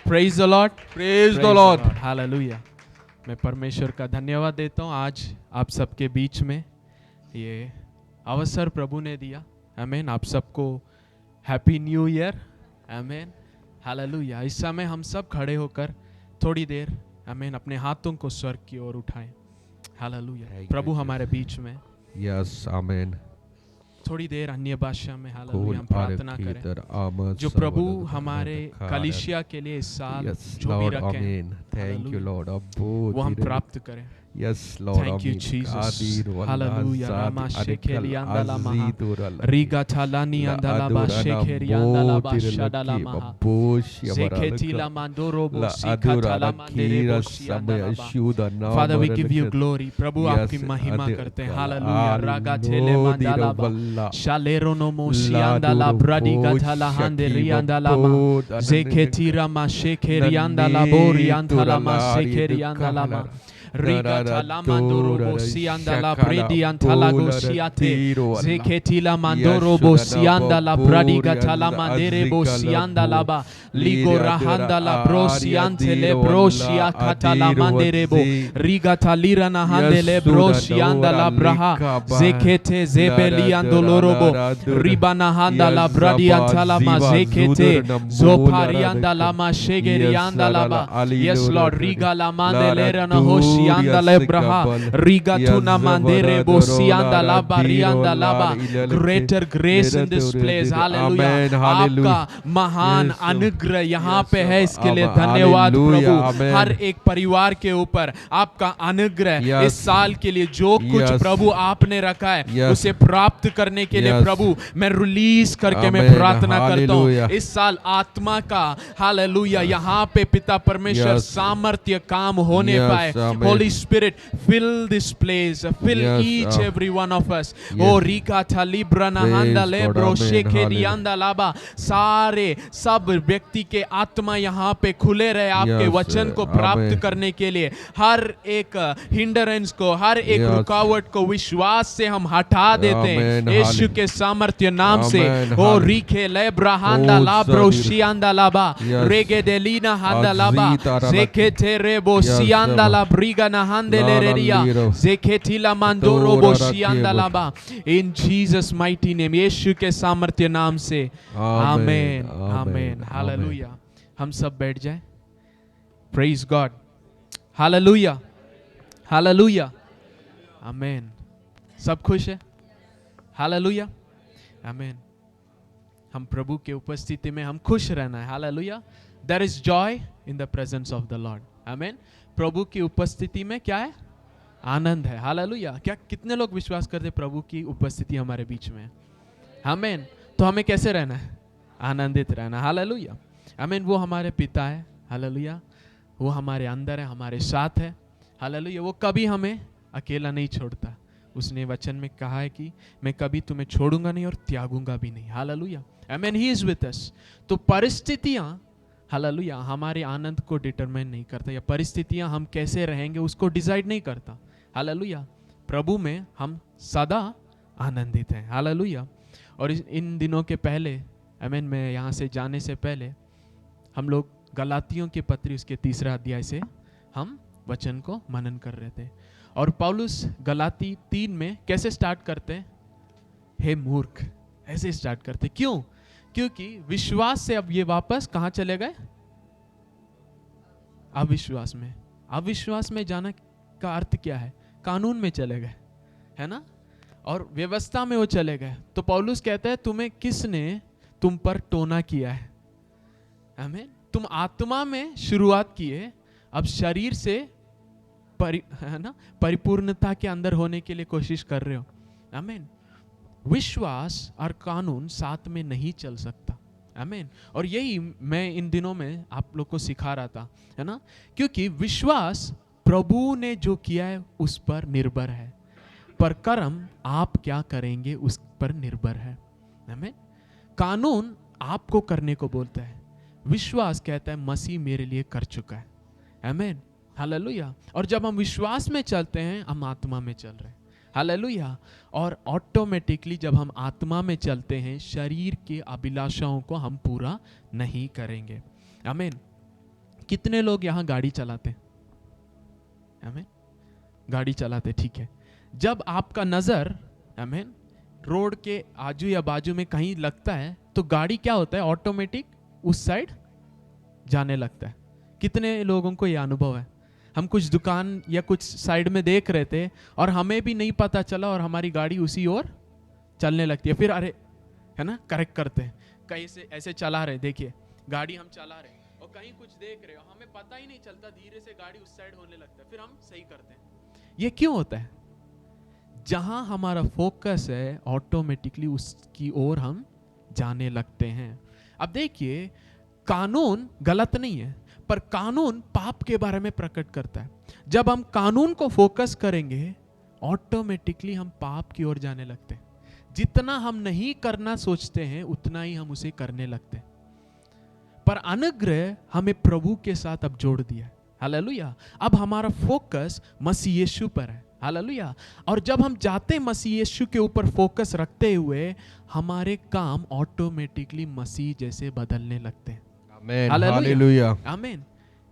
Praise the Lord. Praise the Lord. Hallelujah. मैं परमेश्वर का धन्यवाद देता हूँ आज आप सबके बीच में ये अवसर प्रभु ने दिया। आमीन। आप सबको हैप्पी न्यू ईयर। आमीन। हालेलुया। इस समय हम सब खड़े होकर थोड़ी देर आमीन अपने हाथों को स्वर्ग की ओर उठाएं। हालेलुया। प्रभु हमारे बीच में। Yes, Amen. थोड़ी देर अन्य भाषा में हालेलुया हम प्रार्थना करें जो प्रभु हमारे कलीसिया के लिए इस साल जो भी रखें Thank you, Lord. वो हम प्राप्त करें। Yes, Lord. Thank you, Jesus. Hallelujah. Rama shekeli andala maha. Riga talani andala ba shekeri andala ba shadala maha. Zeketi la mandoro bo sikata la mandere bo shiandala ba. Father, we give you glory. Prabhu आपकी महिमा करते हैं। Hallelujah. Raga tele mandala ba. Shalero no mo shiandala bradiga tala handeri andala ma. Zeketi rama shekeri andala bo riandala ma shekeri andala ma. Riga talamandoro bosianda la predi antalago siate zeketi la mandoro bosianda la pradiga talamandere bosianda la ba ligo rahanda la brosiante le brosia katalamandere bo riga talira na hande le brosianda la braha zekete zebeli andolorobo ribana handa la bradi antalama zekete zoparianda la mashegeri anda la ba. Yes Lord. Riga la mandelera na hoshi Sianda lebraha riga tuna mandere bo sianda laba rianda laba. Greater grace in this place. Hallelujah. आपका महान अनुग्रह यहाँ पे है, इसके लिए धन्यवाद प्रभु। हर एक परिवार के ऊपर आपका अनुग्रह इस साल के लिए जो कुछ प्रभु आपने रखा है उसे प्राप्त करने के लिए प्रभु मैं रिलीज करके मैं प्रार्थना करता हूँ इस साल आत्मा का हालेलुया यहाँ पे पिता परमेश्वर सामर्थ्य काम होने पाए। Holy Spirit, fill this place, fill each every one of us. Oh Rika Talibra Nahanda Lebro Shekedianda Laba. सारे सब व्यक्ति के आत्मा यहाँ पे खुले रहे आपके वचन को प्राप्त करने के लिए। हर एक हिंडरेंस को, हर एक रुकावट को विश्वास से हम हटा देते हैं यीशु के सामर्थ्य नाम से। ओ रिखे लेब्रा हांदा लाब्रो शियांदा लाबा रेगे देलीना हांदा लाबा जेके तेरे बो शियांदा लाब्रिगा na handeleria zeketila mandoro bo shianda laba. In Jesus mighty name, यीशु के सामर्थ्य नाम से आमेन आमेन हालेलुया। हम सब बैठ जाएं। Praise God. हालेलुया हालेलुया आमेन। सब खुश है? हालेलुया आमेन। हम प्रभु के उपस्थिति में हम खुश रहना है। Hallelujah. There is joy in the presence of the Lord. आमेन। प्रभु की उपस्थिति में क्या है? आनंद है। हालेलुया। क्या कितने लोग विश्वास करते प्रभु की उपस्थिति हमारे बीच में है? आमीन। तो हमें कैसे रहना है? आनंदित रहना। हालेलुया आमीन। वो हमारे पिता है। हालेलुया। वो हमारे अंदर है, हमारे साथ है। हालेलुया। वो कभी हमें अकेला नहीं छोड़ता। उसने वचन में कहा है कि मैं कभी तुम्हें छोड़ूंगा नहीं और त्यागूंगा भी नहीं। हालेलुया आमीन। He is with us. तो परिस्थितियां हालेलुया हमारे आनंद को डिटरमाइन नहीं करता, या परिस्थितियां हम कैसे रहेंगे उसको डिसाइड नहीं करता। हालेलुया। प्रभु में हम सदा आनंदित हैं। हालेलुया। और इन दिनों के पहले आमीन मैं यहाँ से जाने से पहले हम लोग गलातियों की पत्री उसके 3 अध्याय से हम वचन को मनन कर रहे थे। और पौलुस गलाती 3 में कैसे स्टार्ट करते हैं? हे मूर्ख, ऐसे स्टार्ट करते। क्यों? क्योंकि विश्वास से अब ये वापस कहां चले गए? अविश्वास में। अविश्वास में जाना का अर्थ क्या है? कानून में चले गए, है ना, और व्यवस्था में वो चले गए। तो पौलुस कहता है तुम्हें किसने तुम पर टोना किया है? आमीन। तुम आत्मा में शुरुआत किए, अब शरीर से है ना परिपूर्णता के अंदर होने के लिए कोशिश कर रहे हो। आमीन। विश्वास और कानून साथ में नहीं चल सकता। आमीन। और यही मैं इन दिनों में आप लोग को सिखा रहा था, है ना, क्योंकि विश्वास प्रभु ने जो किया है उस पर निर्भर है, पर कर्म आप क्या करेंगे उस पर निर्भर है। आमीन। कानून आपको करने को बोलता है, विश्वास कहता है मसीह मेरे लिए कर चुका है। आमीन हालेलुया। और जब हम विश्वास में चलते हैं हम आत्मा में चल रहे हैं। हालेलुया। और ऑटोमेटिकली जब हम आत्मा में चलते हैं शरीर की अभिलाषाओं को हम पूरा नहीं करेंगे। आमीन। कितने लोग यहाँ गाड़ी चलाते? आमीन, गाड़ी चलाते, ठीक है। जब आपका नजर आमीन रोड के आजू या बाजू में कहीं लगता है तो गाड़ी क्या होता है, ऑटोमेटिक उस साइड जाने लगता है। कितने लोगों को यह अनुभव है? हम कुछ दुकान या कुछ साइड में देख रहे थे और हमें भी नहीं पता चला और हमारी गाड़ी उसी ओर चलने लगती है। फिर अरे है ना, करेक्ट करते हैं, कहीं से ऐसे चला रहे, देखिए गाड़ी हम चला रहे और कहीं कुछ देख रहे हो, हमें पता ही नहीं चलता, धीरे से गाड़ी उस साइड होने लगता है, फिर हम सही करते हैं। ये क्यों होता है? जहां हमारा फोकस है ऑटोमेटिकली उसकी ओर हम जाने लगते हैं। अब देखिए, कानून गलत नहीं है, पर कानून पाप के बारे में प्रकट करता है। जब हम कानून को फोकस करेंगे ऑटोमेटिकली हम पाप की ओर जाने लगते हैं। जितना हम नहीं करना सोचते हैं उतना ही हम उसे करने लगते हैं। पर अनुग्रह हमें प्रभु के साथ अब जोड़ दिया है, हालेलुया। अब हमारा फोकस मसीह यीशु पर है, हालेलुया। और जब हम जाते हैं मसीह यीशु के ऊपर फोकस रखते हुए, हमारे काम ऑटोमेटिकली मसीह जैसे बदलने लगते हैं। Amen, hallelujah, amen.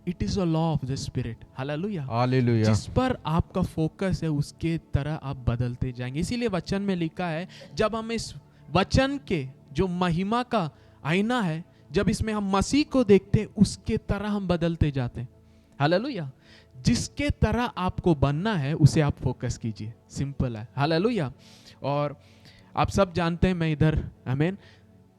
It is a law of the spirit, hallelujah, hallelujah. जिस पर आपका फोकस है उसके तरह आप बदलते जाएंगे। इसीलिए वचन में लिखा है, जब हम इस वचन के जो महिमा का आईना है, जब इसमें हम मसीह को देखते हैं उसके तरह हम बदलते जाते हैं, हालेलुया। जिसके तरह आपको बनना है उसे आप फोकस कीजिए, सिंपल है, हालेलुया। और आप सब जानते हैं मैं इधर आमीन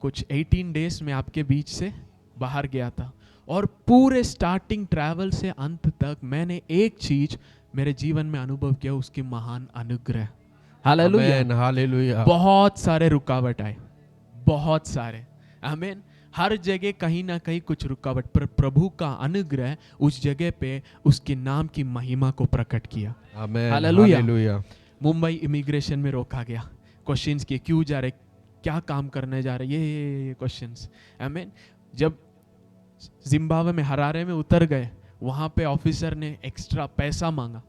कुछ 18 डेज में आपके बीच से बाहर गया था और पूरे स्टार्टिंग ट्रैवल से अंत तक मैंने एक चीज मेरे जीवन में अनुभव किया, उसकी महान अनुग्रह, हालेलुया, आमेन, हालेलुया। बहुत सारे रुकावट आए, बहुत सारे, आमीन। हर जगह कहीं ना कहीं कुछ रुकावट, पर प्रभु का अनुग्रह उस जगह पे उसके नाम की महिमा को प्रकट किया, आमेन, हालेलुया। हालेलुया। मुंबई इमिग्रेशन में रोका गया, क्वेश्चंस किए, क्यों जा रहे, क्या काम करने जा रहे, ये क्वेश्चंस, आमीन। जब जिम्बाब्वे में हरारे में उतर गए, वहां पे ऑफिसर ने एक्स्ट्रा पैसा मांगा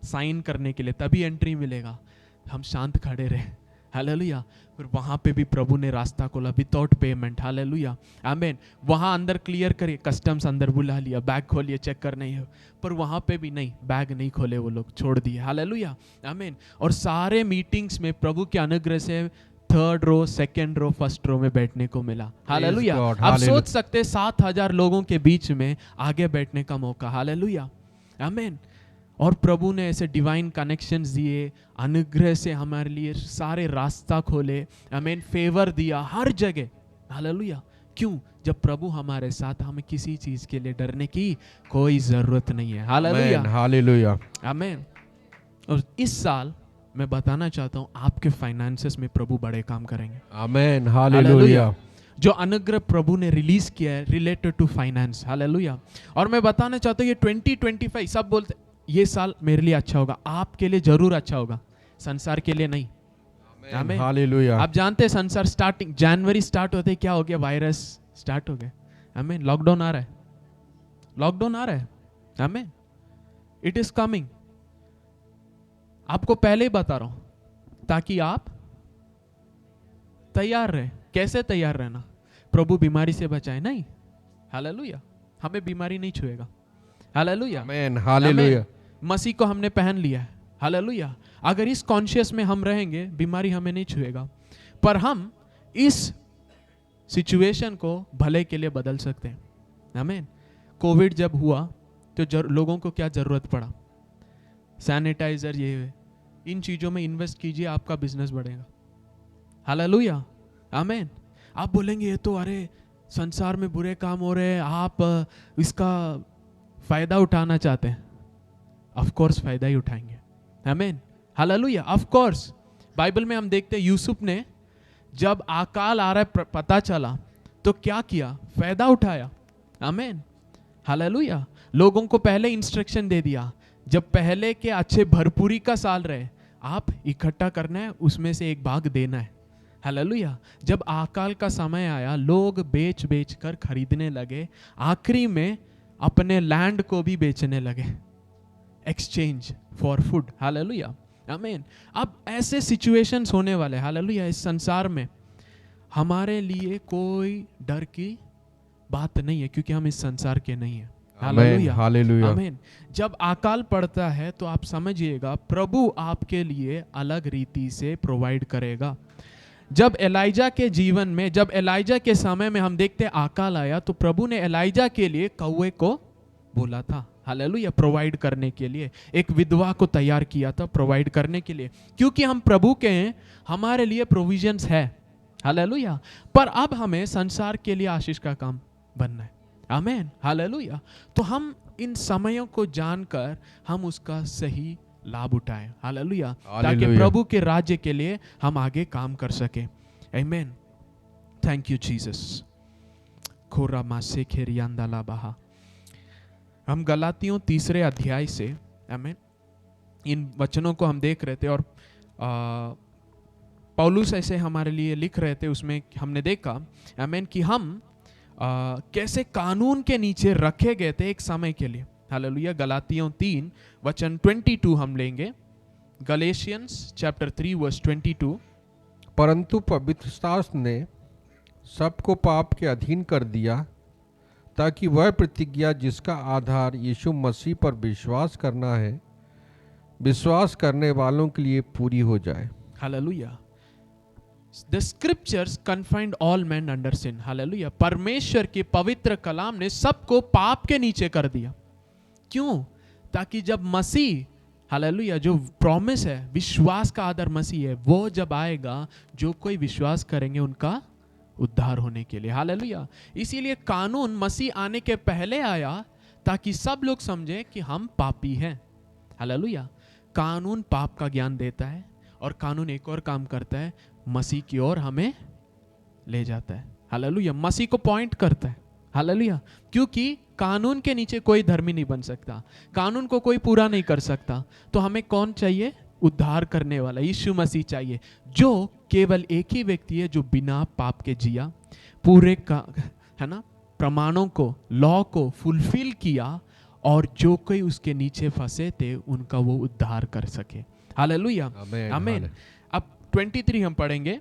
साइन करने के लिए, तभी एंट्री मिलेगा। हम शांत खड़े रहे, हालेलुया। फिर वहां पे भी प्रभु ने रास्ता खोला विदाउट पेमेंट, हालेलुया, आमीन। वहां अंदर क्लियर करिए, कस्टम्स अंदर बुला लिया, बैग खोलिए, चेक करना है, पर वहां पे भी नहीं, बैग नहीं खोले, वो लोग छोड़ दिए, हालेलुया, आमीन। और सारे मीटिंग्स में प्रभु के अनुग्रह से 3rd रो, 2nd रो, 1st रो में बैठने को मिला, हालेलुया। आप सोच सकते 7,000 लोगों के बीच में आगे बैठने का मौका, हालेलुया, आमीन। और प्रभु ने ऐसे डिवाइन कनेक्शंस दिए, अनुग्रह से हमारे लिए सारे रास्ता खोले, आमीन, फेवर दिया हर जगह, हालेलुया। क्यों? जब प्रभु हमारे साथ, हमें किसी चीज के लिए डरने की कोई जरूरत नहीं है, हालेलुया, हालेलुया, आमीन। और इस साल मैं बताना चाहता हूं आपके फाइनेंसेस में प्रभु बड़े काम करेंगे, आमेन, हालेलुया। जो अनुग्रह प्रभु ने रिलीज किया है रिलेटेड टू फाइनेंस, हालेलुया। और मैं बताना चाहता हूं ये 2025, सब बोलते ये साल मेरे लिए अच्छा होगा, आपके लिए जरूर अच्छा होगा, संसार के लिए नहीं, आमीन, हालेलुया। आप जानते हैं संसार स्टार्टिंग जनवरी स्टार्ट होते क्या हो गया, वायरस स्टार्ट हो गया, आमीन। लॉकडाउन आ रहा है, लॉकडाउन आ रहा है, आमीन, इट इज कमिंग। आपको पहले ही बता रहा हूं ताकि आप तैयार रहे। कैसे तैयार रहना? प्रभु बीमारी से बचाए नहीं, हालेलुया, हमें बीमारी नहीं छुएगा, हालेलुया, आमेन, हालेलुया। मसीह को हमने पहन लिया है, हालेलुया। अगर इस कॉन्शियस में हम रहेंगे बीमारी हमें नहीं छुएगा, पर हम इस सिचुएशन को भले के लिए बदल सकते हैं, आमीन। कोविड जब हुआ तो लोगों को क्या जरूरत पड़ा, सैनिटाइजर, ये इन चीजों में इन्वेस्ट कीजिए, आपका बिजनेस बढ़ेगा, हालेलुया, आमीन। आप बोलेंगे ये तो अरे संसार में बुरे काम हो रहे हैं, आप इसका फायदा उठाना चाहते हैं, ऑफ कोर्स फायदा ही उठाएंगे, आमीन, हालेलुया, ऑफ कोर्स। बाइबल में हम देखते हैं यूसुफ ने जब अकाल आ रहा है पता चला तो क्या किया, फायदा उठाया, आमीन, हालेलुया। लोगों को पहले इंस्ट्रक्शन दे दिया, जब पहले के अच्छे भरपूरी का साल रहे, आप इकट्ठा करना है, उसमें से एक भाग देना है, हालेलुया। जब अकाल का समय आया, लोग बेच बेच कर खरीदने लगे, आखिरी में अपने लैंड को भी बेचने लगे, एक्सचेंज फॉर फूड, हालेलुया, आमीन। अब ऐसे सिचुएशंस होने वाले, हालेलुया। इस संसार में हमारे लिए कोई डर की बात नहीं है, क्योंकि हम इस संसार के नहीं है, हालेलुया, हालेलुया, आमीन। जब अकाल पड़ता है तो आप समझिएगा प्रभु आपके लिए अलग रीति से प्रोवाइड करेगा। जब एलाइजा के जीवन में, जब एलाइजा के समय में हम देखते हैं अकाल आया, तो प्रभु ने एलाइजा के लिए कौवे को बोला था, हालेलुया, प्रोवाइड करने के लिए। एक विधवा को तैयार किया था प्रोवाइड करने के लिए, क्योंकि हम प्रभु के हैं, हमारे लिए प्रोविजंस है, हालेलुया। पर अब हमें संसार के लिए आशीष का काम बनना है, आमीन, हालेलुया। तो हम इन समयों को जानकर हम उसका सही लाभ उठाएं, हालेलुया, ताकि प्रभु के राज्य के लिए हम आगे काम कर सके। आमीन, थैंक यू जीसस। खोरा मासे खेरियांदाला बहा। हम गलातियों 3 अध्याय से, आमीन, इन वचनों को हम देख रहे थे और पौलुस ऐसे हमारे लिए लिख रहे थे। उसमें हमने देखा, आमीन, कि हम कैसे कानून के नीचे रखे गए थे एक समय के लिए, हालेलुया। गलातियों 3 वचन 22 हम लेंगे। Galatians chapter 3 verse 22। परंतु पवित्र शास्त्र ने सबको पाप के अधीन कर दिया, ताकि वह प्रतिज्ञा जिसका आधार यीशु मसीह पर विश्वास करना है, विश्वास करने वालों के लिए पूरी हो जाए। Hallelujah. The scriptures confined all men under sin, hallelujah. परमेश्वर के पवित्र कलाम ने सबको पाप के नीचे कर दिया। क्यों? ताकि जब मसीह, हालेलुया, जो प्रॉमिस है, विश्वास का आधार मसीह है, वो जब आएगा, जो कोई विश्वास करेंगे उनका उद्धार होने के लिए, हालेलुया। इसीलिए कानून मसीह आने के पहले आया, ताकि सब लोग समझे कि हम पापी हैं, हालेलुया। कानून पाप का ज्ञान देता है, और कानून एक और काम करता है, मसीह की ओर हमें ले जाता है, हालेलुया, मसीह को पॉइंट करता है, हालेलुया। क्योंकि कानून के नीचे कोई धर्मी नहीं बन सकता, कानून को कोई पूरा नहीं कर सकता। तो हमें कौन चाहिए? उद्धार करने वाला यीशु मसीह चाहिए, जो केवल एक ही व्यक्ति है जो बिना पाप के जिया, पूरे का, है ना, प्रमाणों को, लॉ को फुलफिल किया, और जो कोई उसके नीचे फंसे थे उनका वो उद्धार कर सके, हालेलुया, आमीन। अब 23 हम पढ़ेंगे।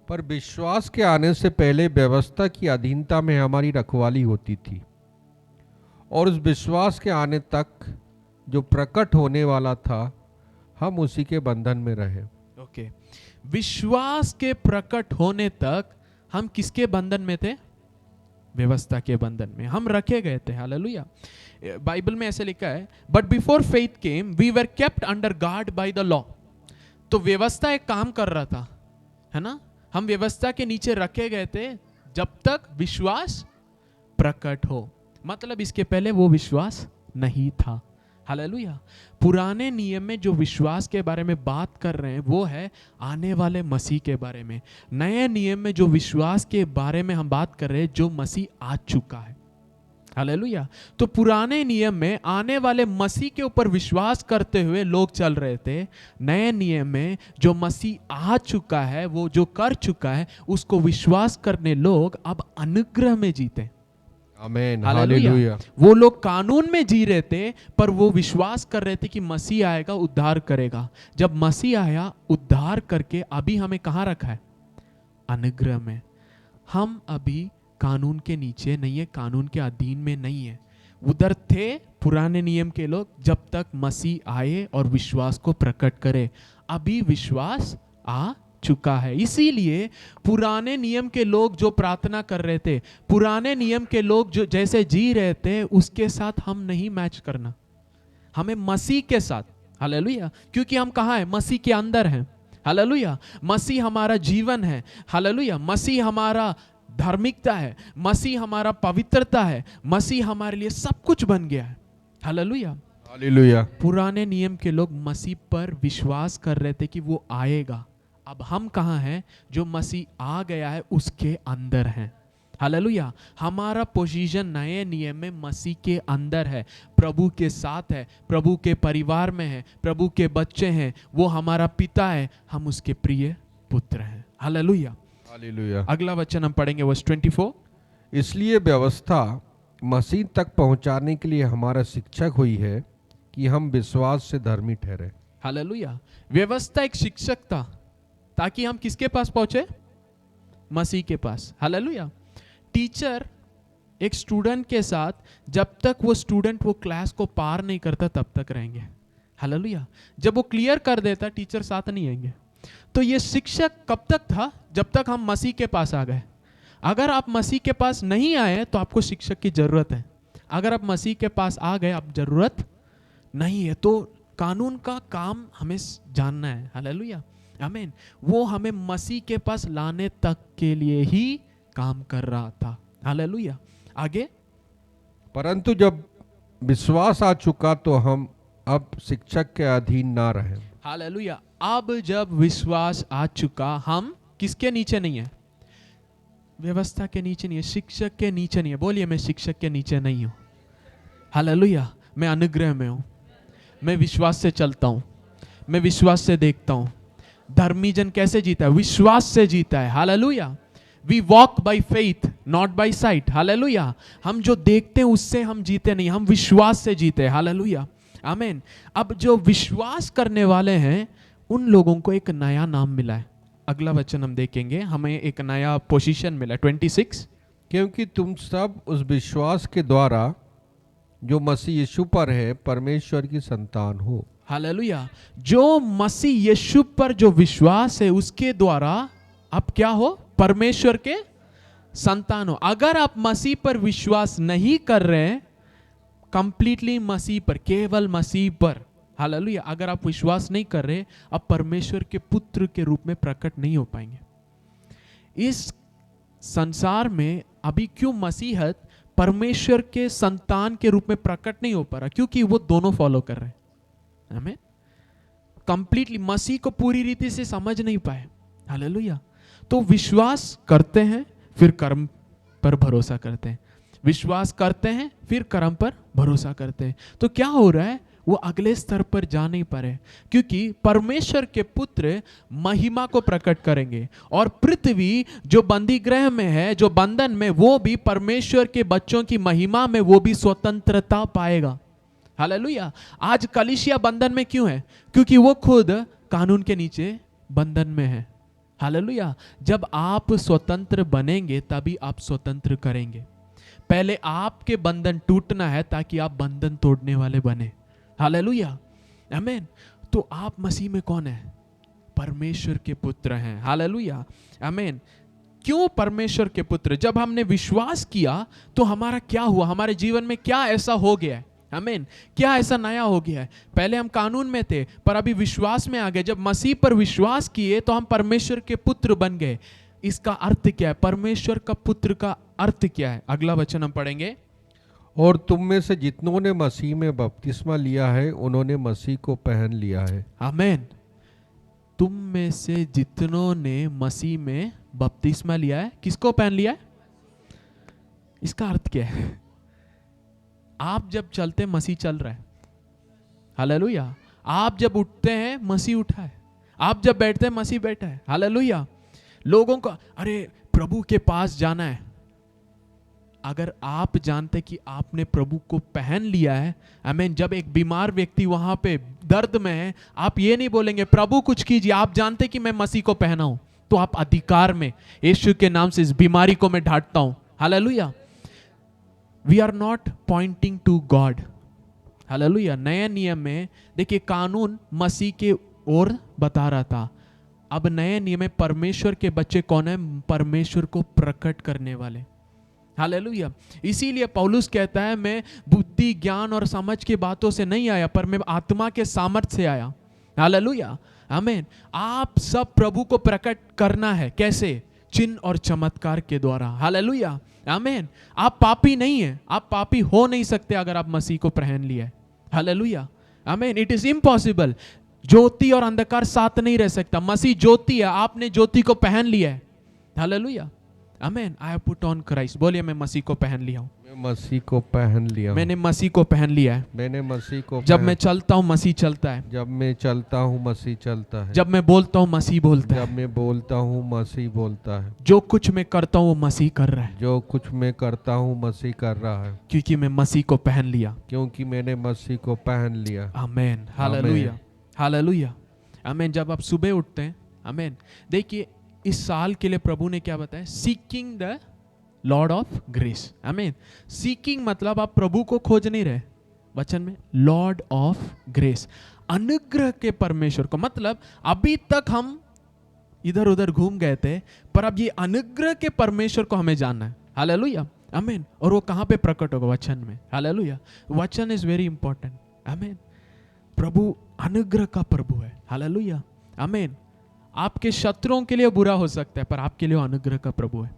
पर विश्वास के आने से पहले व्यवस्था की अधीनता में हमारी रखवाली होती थी, और उस विश्वास के आने तक जो प्रकट होने वाला था, हम उसी के बंधन में रहे। ओके, विश्वास के प्रकट होने तक हम किसके बंधन में थे? व्यवस्था के बंधन में हम रखे गए थे, हालेलुया। बाइबल में ऐसे लिखा है, but before faith came we were kept under guard by the law. तो व्यवस्था एक काम कर रहा था, है ना, हम व्यवस्था के नीचे रखे गए थे जब तक विश्वास प्रकट हो। मतलब इसके पहले वो विश्वास नहीं था, हालेलुया। पुराने नियम में जो विश्वास के बारे में बात कर रहे हैं वो है आने वाले मसीह के बारे में। नए नियम में जो विश्वास के बारे में हम बात कर रहे हैं, जो मसीह आ चुका है, हालेलुया। तो पुराने नियम में आने वाले मसीह के ऊपर विश्वास करते हुए लोग चल रहे थे। नए नियम में जो मसीह आ चुका है, वो जो कर चुका है, उसको विश्वास करने लोग अब अनुग्रह में जीते, आमीन, हालेलुया। वो लोग कानून में जी रहे थे, पर वो विश्वास कर रहे थे कि मसीह आएगा, उद्धार करेगा। जब मसीह आया, उद्धार करके अभी हमें कहाँ रखा है? अनुग्रह में। हम अभी कानून के नीचे नहीं है, कानून के अधीन में नहीं है। उधर थे पुराने नियम के लोग जब तक मसीह आए और विश्वास को प्रकट करे। अभी विश्वास आ चुका है, इसीलिए पुराने नियम के लोग जो प्रार्थना कर रहे थे, पुराने नियम के लोग जो जैसे जी रहे थे, उसके साथ हम नहीं मैच करना, हमें मसीह के साथ, हालेलुया। क्योंकि हम कहाँ हैं? मसीह के अंदर हैं, हालेलुया। मसीह हमारा जीवन है, हालेलुया। मसीह हमारा धार्मिकता है, मसीह हमारा पवित्रता है, मसीह हमारे लिए सब कुछ बन गया है, हालेलुया, हालेलुया। पुराने नियम के लोग मसीह पर विश्वास कर रहे थे कि वो आएगा। अब हम कहाँ हैं? जो मसीह आ गया है उसके अंदर हैं, हालेलुया। हमारा पोजीशन नए नियम में मसीह के अंदर है, प्रभु के साथ है, प्रभु के परिवार में है, प्रभु के बच्चे हैं, वो हमारा पिता है, हम उसके प्रिय पुत्र हैं, हालेलुया, हालेलुया। अगला वचन हम पढ़ेंगे वर्स 24। इसलिए व्यवस्था मसीह तक पहुंचाने के लिए हमारा शिक्षक हुई है कि हम विश्वास से धर्मी ठहरे, हालेलुया। व्यवस्था एक शिक्षक था ताकि हम किसके पास पहुंचे? मसीह के पास, हालेलुया। टीचर एक स्टूडेंट के साथ जब तक वो स्टूडेंट वो क्लास को पार नहीं करता तब तक रहेंगे। हालेलुया। जब वो क्लियर कर देता टीचर साथ नहीं आएंगे। तो ये शिक्षक कब तक था? जब तक हम मसीह के पास आ गए। अगर आप मसीह के पास नहीं आए तो आपको शिक्षक की जरूरत है। अगर आप मसीह के पास आ गए, आप जरूरत नहीं है। तो कानून का काम हमें जानना है। हालेलुया, आमीन। वो हमें मसीह के पास लाने तक के लिए ही काम कर रहा था। हालेलुया। आगे, परंतु जब विश्वास आ चुका तो हम अब शिक्षक के अधीन ना रहे। हालेलुया। अब जब विश्वास आ चुका, हम किसके नीचे नहीं है? व्यवस्था के नीचे नहीं है, शिक्षक के नीचे नहीं है। बोलिए, मैं शिक्षक के नीचे नहीं हूं। हालेलुया। मैं अनुग्रह में हूं। मैं विश्वास से चलता हूं। मैं विश्वास से देखता हूं। धर्मी जन कैसे जीता है? विश्वास से जीता है। Hallelujah. We walk by faith not by sight. Hallelujah. हम जो देखते हैं उससे हम जीते नहीं, हम विश्वास से जीते हैं। हालेलुया, आमीन। अब जो विश्वास करने वाले हैं उन लोगों को एक नया नाम मिला है। अगला वचन हम देखेंगे, हमें एक नया पोजीशन मिला, 26। क्योंकि तुम सब उस विश्वास के द्वारा जो मसीह यीशु पर है परमेश्वर की संतान हो। हालेलुया। जो मसीह यीशु पर जो विश्वास है उसके द्वारा आप क्या हो? परमेश्वर के संतान हो। अगर आप मसीह पर विश्वास नहीं कर रहे हैं, कंप्लीटली मसीह पर, केवल मसीह पर, हालेलुया, अगर आप विश्वास नहीं कर रहे, आप परमेश्वर के पुत्र के रूप में प्रकट नहीं हो पाएंगे। इस संसार में अभी क्यों मसीहत परमेश्वर के संतान के रूप में प्रकट नहीं हो पा रहा? क्योंकि वो दोनों फॉलो कर रहे हैं। हमें कंप्लीटली मसीह को पूरी रीति से समझ नहीं पाए। हालेलुया। तो विश्वास करते हैं, फिर कर्म पर भरोसा करते हैं। विश्वास करते हैं, फिर कर्म पर भरोसा करते हैं। तो क्या हो रहा है? वो अगले स्तर पर जा नहीं पा रहे, क्योंकि परमेश्वर के पुत्र महिमा को प्रकट करेंगे और पृथ्वी जो बंदी गृह में है, जो बंधन में, वो भी परमेश्वर के बच्चों की महिमा में वो भी स्वतंत्रता पाएगा। हालेलुया। आज कलीसिया बंधन में क्यों है? क्योंकि वो खुद कानून के नीचे बंधन में है। हालेलुया। जब आप स्वतंत्र बनेंगे तभी आप स्वतंत्र करेंगे। पहले आपके बंधन टूटना है ताकि आप बंधन तोड़ने वाले बने। हालेलुया, आमीन। तो आप मसीह में कौन है? परमेश्वर के पुत्र हैं। हालेलुया, आमीन। क्यों परमेश्वर के पुत्र? जब हमने विश्वास किया तो हमारा क्या हुआ? हमारे जीवन में क्या ऐसा हो गया है? आमीन। क्या ऐसा नया हो गया है? पहले हम कानून में थे पर अभी विश्वास में आ गए। जब मसीह पर विश्वास किए तो हम परमेश्वर के पुत्र बन गए। इसका अर्थ क्या है? परमेश्वर का पुत्र का अर्थ क्या है? अगला वचन हम पढ़ेंगे। और तुम में से जितनों ने मसीह में बपतिस्मा लिया है उन्होंने मसीह को पहन लिया है। आमीन। तुम में से जितनों ने मसीह में बपतिस्मा लिया है, किसको पहन लिया है? इसका अर्थ क्या है? आप जब चलते मसीह चल रहा है। हालेलुया। आप जब उठते हैं मसीह उठा है। आप जब बैठते हैं मसीह बैठा है। हालेलुया। लोगों को अरे प्रभु के पास जाना है। अगर आप जानते कि आपने प्रभु को पहन लिया है, आमीन, जब एक बीमार व्यक्ति वहां पे दर्द में है, आप ये नहीं बोलेंगे प्रभु कुछ कीजिए। आप जानते कि मैं मसीह को पहना हूं, तो आप अधिकार में यीशु के नाम से इस बीमारी को मैं ढांटता हूं। Hallelujah. We are not pointing to God. Hallelujah. नए नियम में देखिए कानून मसीह के ओर बता रहा था। अब नए नियम में परमेश्वर के बच्चे कौन है? परमेश्वर को प्रकट करने वाले। हालेलुया। इसीलिए पौलुस कहता है मैं बुद्धि ज्ञान और समझ की बातों से नहीं आया पर मैं आत्मा के सामर्थ्य से आया। हालेलुया, आमीन। आप सब प्रभु को प्रकट करना है। कैसे? चिन्ह और चमत्कार के द्वारा। हालेलुया, आमीन। आप पापी नहीं है, आप पापी हो नहीं सकते अगर आप मसीह को पहन लिया है। हालेलुया, आमीन। It is impossible. ज्योति और अंधकार साथ नहीं रह सकता। मसीह ज्योति है, आपने ज्योति को पहन लिया है। हालेलुया, आमीन। I have put on Christ. बोलिए मैं मसीह को पहन लिया हूं। मैं मसीह को पहन लिया हूं। मैंने मसीह को पहन लिया है। मैंने मसीह को जब मैं चलता हूं मसीह चलता है। जब मैं चलता हूं मसीह चलता है। जब मैं बोलता हूं मसीह बोलता है। जब मैं बोलता हूं मसीह बोलता है। जो कुछ मैं करता हूं वो मसीह कर रहा है। जो कुछ मैं करता हूं मसीह कर रहा है, क्योंकि मैं मसीह को पहन लिया। क्योंकि मैंने मसीह को पहन लिया। आमीन। हालेलुया, हालेलुया, आमीन। जब आप सुबह उठते हैं, आमीन, देखिए इस साल के लिए प्रभु ने क्या बताया? Seeking the Lord of grace. आमीन। सीकिंग मतलब आप प्रभु को खोज नहीं रहे, वचन में लॉर्ड ऑफ ग्रेस, अनुग्रह के परमेश्वर को। मतलब अभी तक हम इधर उधर घूम गए थे, पर अब ये अनुग्रह के परमेश्वर को हमें जानना है। हालेलुया, आमीन। और वो कहां पे प्रकट होगा? वचन में। हालेलुया, वचन इज वेरी इंपॉर्टेंट। आमीन। प्रभु अनुग्रह का प्रभु है। हालेलुया, आमीन। आपके शत्रुओं के लिए बुरा हो सकता है, पर आपके लिए अनुग्रह का प्रभु है।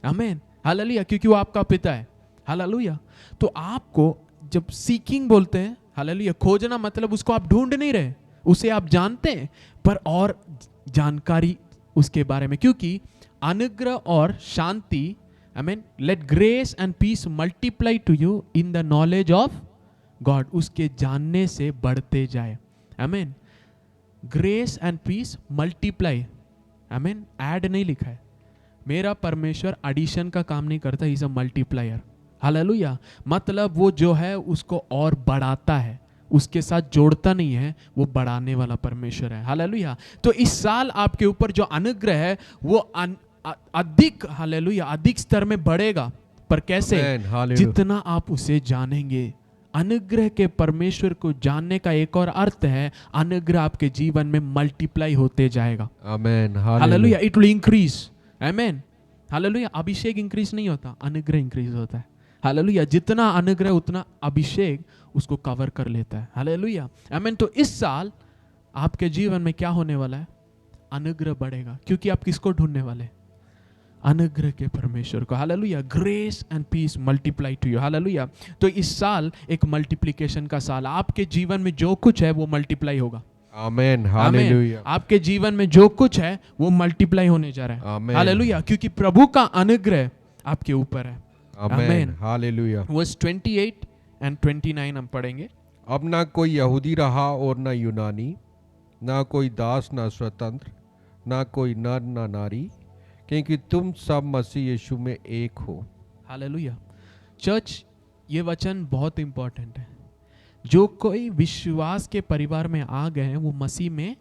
आमीन। हालेलुया, क्योंकि वो आपका पिता है। हालेलुया। तो आपको जब सीकिंग बोलते हैं, हालेलुया, खोजना मतलब उसको आप ढूंढ नहीं रहे, उसे आप जानते हैं, पर और जानकारी उसके बारे में, क्योंकि अनुग्रह और शांति, आमीन, let grace and peace multiply to you in the knowledge of God, उसके जानने से बढ़ते जाए। आमीन। ग्रेस एंड पीस मल्टीप्लाई, आमीन, ऐड नहीं लिखा है। मेरा परमेश्वर एडिशन का काम नहीं करता, he is a multiplier. Hallelujah, मतलब वो जो है उसको और बढ़ाता है, उसके साथ जोड़ता नहीं है, वो बढ़ाने वाला परमेश्वर है। हालेलुया। तो इस साल आपके ऊपर जो अनुग्रह है वो अधिक, हालेलुया, अधिक स्तर में बढ़ेगा। पर कैसे? जितना आप उसे जानेंगे। अनुग्रह के परमेश्वर को जानने का एक और अर्थ है, अनुग्रह आपके जीवन में मल्टीप्लाई होते जाएगा। Amen. Hallelujah, it will increase. Amen. Hallelujah, अभिषेक इंक्रीज नहीं होता, अनुग्रह इंक्रीज होता है। हालेलुया, जितना अनुग्रह उतना अभिषेक उसको कवर कर लेता है। हालेलुया, आमीन। तो इस साल आपके जीवन में क्या होने वाला है? अनुग्रह बढ़ेगा, क्योंकि आप किसको ढूंढने वाले? अनुग्रह के परमेश्वर को। Hallelujah, grace and peace multiply to you. Hallelujah. तो इस साल एक मल्टीप्लिकेशन का साल, आपके जीवन में जो कुछ है वो मल्टीप्लाई होगा। आमेन। हालेलुया। आपके जीवन में जो कुछ है वो मल्टीप्लाई होने जा रहा है। हालेलुया, क्योंकि प्रभु का अनुग्रह आपके ऊपर है। आमेन। हालेलुया। वर्स 28 एंड 29 हम पढ़ेंगे। अब ना कोई यहूदी रहा और ना यूनानी, ना कोई दास ना स्वतंत्र, ना कोई नर ना नारी, क्योंकि तुम सब मसीह यीशु में एक हो। हालेलुया। चर्च, ये वचन बहुत इंपॉर्टेंट है। जो कोई विश्वास के परिवार में आ गए हैं वो मसीह में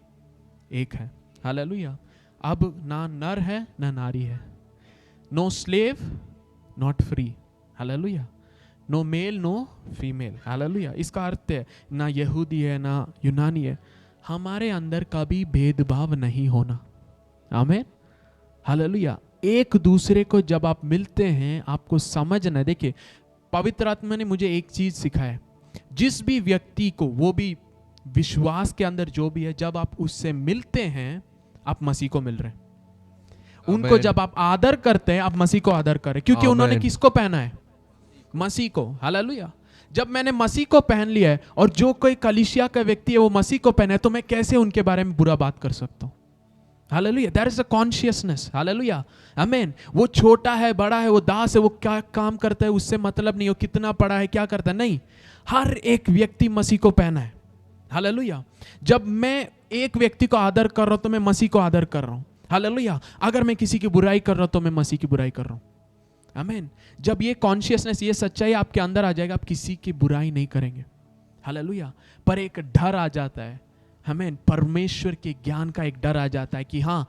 एक है। हालेलुया। अब ना नर है ना नारी है, no slave not free. Hallelujah. No male no female. Hallelujah. इसका अर्थ है ना यहूदी है ना यूनानी है, हमारे अंदर कभी भेदभाव नहीं होना। आमीन। हालेलुया। एक दूसरे को जब आप मिलते हैं आपको समझना है। देखिए, पवित्र आत्मा ने मुझे एक चीज सिखाया, जिस भी व्यक्ति को, वो भी विश्वास के अंदर जो भी है, जब आप उससे मिलते हैं आप मसीह को मिल रहे हैं। उनको जब आप आदर करते हैं आप मसीह को आदर कर रहे हैं, क्योंकि उन्होंने किसको पहना है? मसीह को। हालेलुया। जब मैंने मसीह को पहन लिया है और जो कोई कलीसिया का व्यक्ति है वो मसीह को पहना है, तो मैं कैसे उनके बारे में बुरा बात कर सकता हूं? Hallelujah. That is a consciousness. Hallelujah, आमीन। वो छोटा है बड़ा है, वो दास है, वो क्या काम करता है उससे मतलब नहीं, वो कितना पढ़ा है क्या करता है, नहीं। हर एक व्यक्ति मसीह को पहना है। हालेलुया। जब मैं एक व्यक्ति को आदर कर रहा हूं तो मैं मसीह को आदर कर रहा हूं। हालेलुया। अगर मैं किसी की बुराई कर रहा हूं तो मैं मसीह की बुराई कर रहा हूं। आमीन। जब ये कॉन्शियसनेस, ये सच्चाई आपके अंदर आ जाएगा, आप किसी की बुराई नहीं करेंगे। हालेलुया। पर एक डर आ जाता है, हमें परमेश्वर के ज्ञान का एक डर आ जाता है कि हाँ,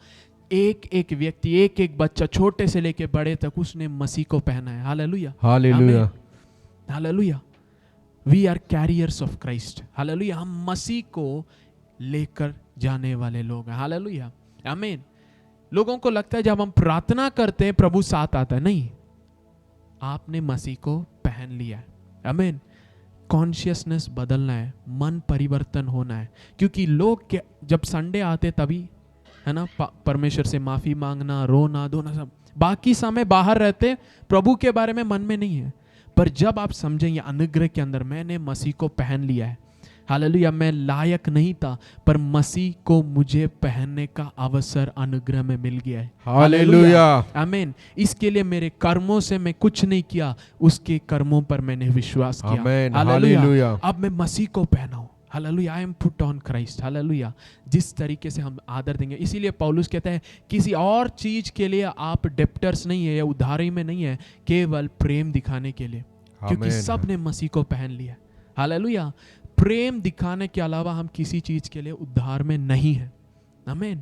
एक एक व्यक्ति, एक एक बच्चा, छोटे से लेके बड़े तक, उसने मसीह को पहना है। Hallelujah. Hallelujah. Hallelujah. We are carriers of Christ. Hallelujah. हम मसीह को लेकर जाने वाले लोग हैं। हालेलुया, आमीन। लोगों को लगता है जब हम प्रार्थना करते हैं प्रभु साथ आता है, नहीं, आपने मसीह को पहन लिया है। आमीन। कॉन्शियसनेस बदलना है, मन परिवर्तन होना है, क्योंकि लोग जब संडे आते तभी, है ना, परमेश्वर से माफी मांगना, रोना धोना, सब बाकी समय बाहर रहते, प्रभु के बारे में मन में नहीं है। पर जब आप समझेंगे अनुग्रह के अंदर मैंने मसीह को पहन लिया है, हालेलुया, मैं लायक नहीं था पर मसीह को मुझे पहनने का अवसर अनुग्रह में मिल गया है। हालेलुया, आमीन। इसके लिए मेरे कर्मों से मैं कुछ नहीं किया, उसके कर्मों पर मैंने विश्वास किया। आमीन। हालेलुया। अब मैं मसीह को पहना हूं। Hallelujah, I am put on Christ. Hallelujah. जिस तरीके से हम आदर देंगे, इसीलिए पौलुस कहता है किसी और चीज के लिए आप डेप्टर्स नहीं है या उधारी में नहीं है, केवल प्रेम दिखाने के लिए, क्योंकि सब ने मसीह को पहन लिया। हालेलुया। प्रेम दिखाने के अलावा हम किसी चीज के लिए उद्धार में नहीं है। आमीन।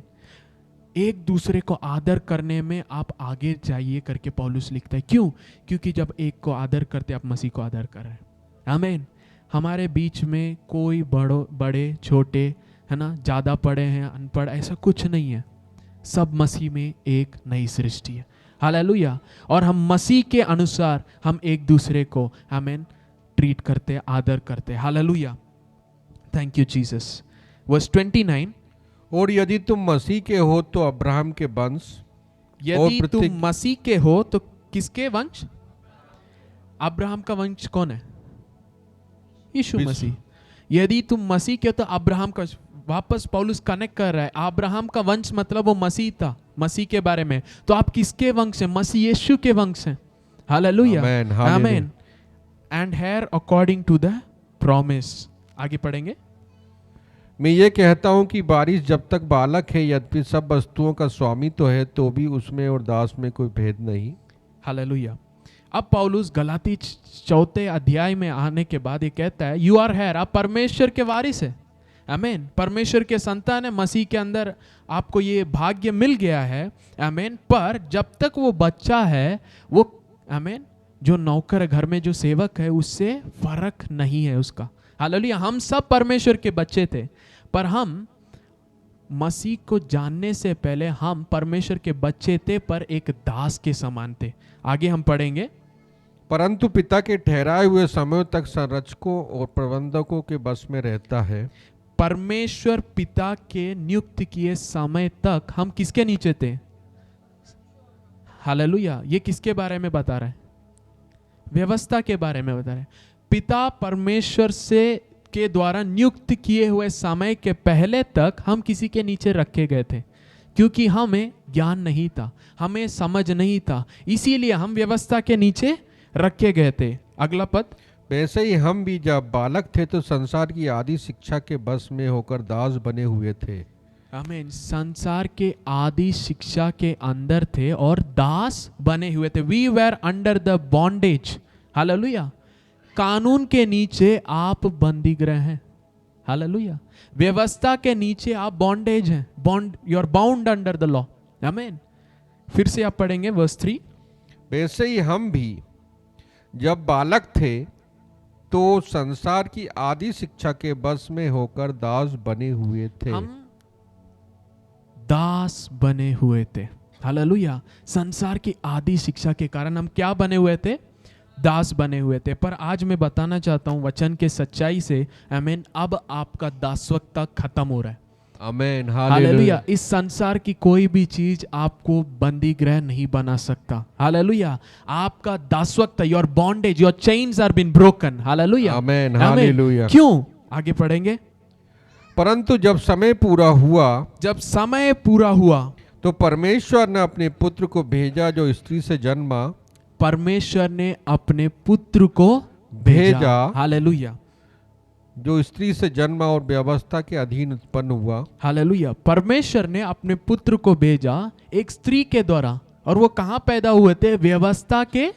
एक दूसरे को आदर करने में आप आगे जाइए करके पौलुस लिखता है। क्यों? क्योंकि जब एक को आदर करते आप मसीह को आदर कर रहे हैं। आमीन। हमारे बीच में कोई बड़े छोटे, है ना, ज़्यादा पढ़े हैं अनपढ़, ऐसा कुछ नहीं है। सब मसीह में एक नई सृष्टि है। हालेलुया। और हम मसीह के अनुसार हम एक दूसरे को आमीन ट्रीट करते, आदर करते। Hallelujah. Thank you Jesus. Verse 29, और यदि तुम मसीह के हो तो अब्राहम के वंश। यदि तुम मसीह के हो तो किसके वंश? अब्राहम का वंश कौन है? यीशु मसीह। यदि तुम मसीह के हो तो अब्राहम का, वापस पौलुस कनेक्ट कर रहा है। अब्राहम का वंश मतलब वो मसीह था, मसीह के बारे में। तो आप किसके वंश हैं? मसीह यीशु के वंश हैं। हालेलुया, आमीन। And heir according to the promise. आगे पढ़ेंगे। मैं ये कहता हूं कि बारिश जब तक बालक है, यद्यपि सब वस्तुओं का स्वामी तो है, तो भी उसमें और दास में कोई भेद नहीं। हालेलुया। अब पौलुस गलाती 4 अध्याय में आने के बाद ये कहता है, यू आर हेयर, आप परमेश्वर के वारिस है। आमीन। परमेश्वर के संतान है, मसीह के अंदर आपको ये भाग्य मिल गया है। आमीन। पर जब तक वो बच्चा है, वो आमीन जो नौकर घर में जो सेवक है उससे फर्क नहीं है उसका। हालेलुया। हम सब परमेश्वर के बच्चे थे, पर हम मसीह को जानने से पहले हम परमेश्वर के बच्चे थे, पर एक दास के समान थे। आगे हम पढ़ेंगे। परंतु पिता के ठहराए हुए समय तक संरक्षकों और प्रबंधकों के बस में रहता है। परमेश्वर पिता के नियुक्त किए समय तक हम किसके नीचे थे? हालेलुया। ये किसके बारे में बता रहा है? व्यवस्था के बारे में बता रहे हैं। पिता परमेश्वर से के द्वारा नियुक्त किए हुए समय के पहले तक हम किसी के नीचे रखे गए थे, क्योंकि हमें ज्ञान नहीं था, हमें समझ नहीं था, इसीलिए हम व्यवस्था के नीचे रखे गए थे। अगला पद। वैसे ही हम भी जब बालक थे तो संसार की आदि शिक्षा के बस में होकर दास बने हुए थे। आमीन। संसार के आदि शिक्षा के अंदर थे और दास बने हुए थे। We were under the bondage. Hallelujah. कानून के नीचे आप बंदी गृह हैं। हालेलुया। व्यवस्था के नीचे आप बॉन्डेज हैं। Bond, you are bound under the law. आमीन। फिर से आप पढ़ेंगे वर्स 3। वैसे ही हम भी जब बालक थे तो संसार की आदि शिक्षा के बस में होकर दास बने हुए थे। हम दास बने हुए थे। हालेलुया। संसार की आदि शिक्षा के कारण हम क्या बने हुए थे? दास बने हुए थे। पर आज मैं बताना चाहता हूं वचन के सच्चाई से, आमीन, अब आपका दासत्व खत्म हो रहा है। आमीन। हालेलुया। इस संसार की कोई भी चीज आपको बंदी गृह नहीं बना सकता। हालेलुया। आपका दासत्व, your bondage, your chains are been broken. Hallelujah. आमीन। हालेलुया। क्यों? आगे पढ़ेंगे। परंतु जब समय पूरा हुआ तो परमेश्वर ने अपने पुत्र को भेजा जो स्त्री से जन्मा। परमेश्वर ने अपने पुत्र को भेजा। हालेलुया। जो स्त्री से जन्मा और व्यवस्था के अधीन उत्पन्न हुआ। हालेलुया। परमेश्वर ने अपने पुत्र को भेजा एक स्त्री के द्वारा, और वो कहां पैदा हुए थे? व्यवस्था के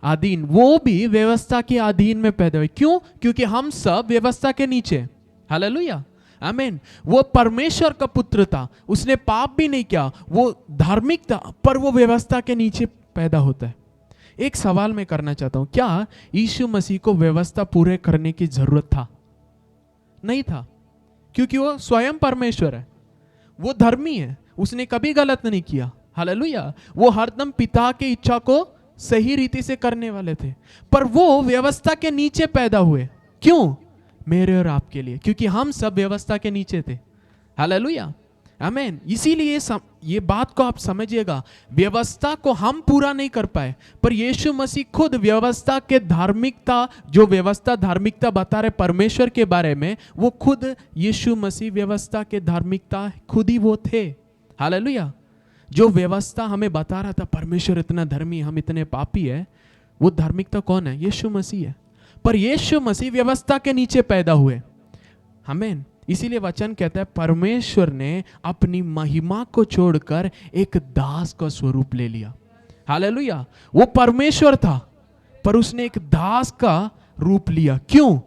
अधीन। वो भी व्यवस्था के अधीन में पैदा हुए। क्यों? क्योंकि हम सब व्यवस्था के नीचे। हालेलुया। आमीन। वो परमेश्वर का पुत्र था, उसने पाप भी नहीं किया, वो धार्मिक था, पर वो व्यवस्था के नीचे पैदा होता है। एक सवाल मैं करना चाहता हूं, क्या यीशु मसीह को व्यवस्था पूरे करने की जरूरत था? नहीं था, क्योंकि वो स्वयं परमेश्वर है, वो धर्मी है, उसने कभी गलत नहीं किया। हालेलुया। वो हरदम पिता की इच्छा को सही रीति से करने वाले थे, पर वो व्यवस्था के नीचे पैदा हुए। क्यों? मेरे और आपके लिए, क्योंकि हम सब व्यवस्था के नीचे थे। हालेलुया। आमीन। इसीलिए ये बात को आप समझिएगा, व्यवस्था को हम पूरा नहीं कर पाए, पर यीशु मसीह खुद व्यवस्था के धार्मिकता, जो व्यवस्था धार्मिकता बता रहे परमेश्वर के बारे में, वो खुद यीशु मसीह व्यवस्था के धार्मिकता खुद ही वो थे। हालेलुया। जो व्यवस्था हमें बता रहा था परमेश्वर इतना धर्मी, हम इतने पापी है, वो धार्मिकता कौन है? यीशु मसीह है। पर यीशु मसीह व्यवस्था के नीचे पैदा हुए। आमीन। इसीलिए वचन कहता है परमेश्वर ने अपनी महिमा को छोड़कर एक दास का स्वरूप ले लिया। हालेलुया। वो परमेश्वर था, पर उसने एक दास का रूप लिया। क्यों?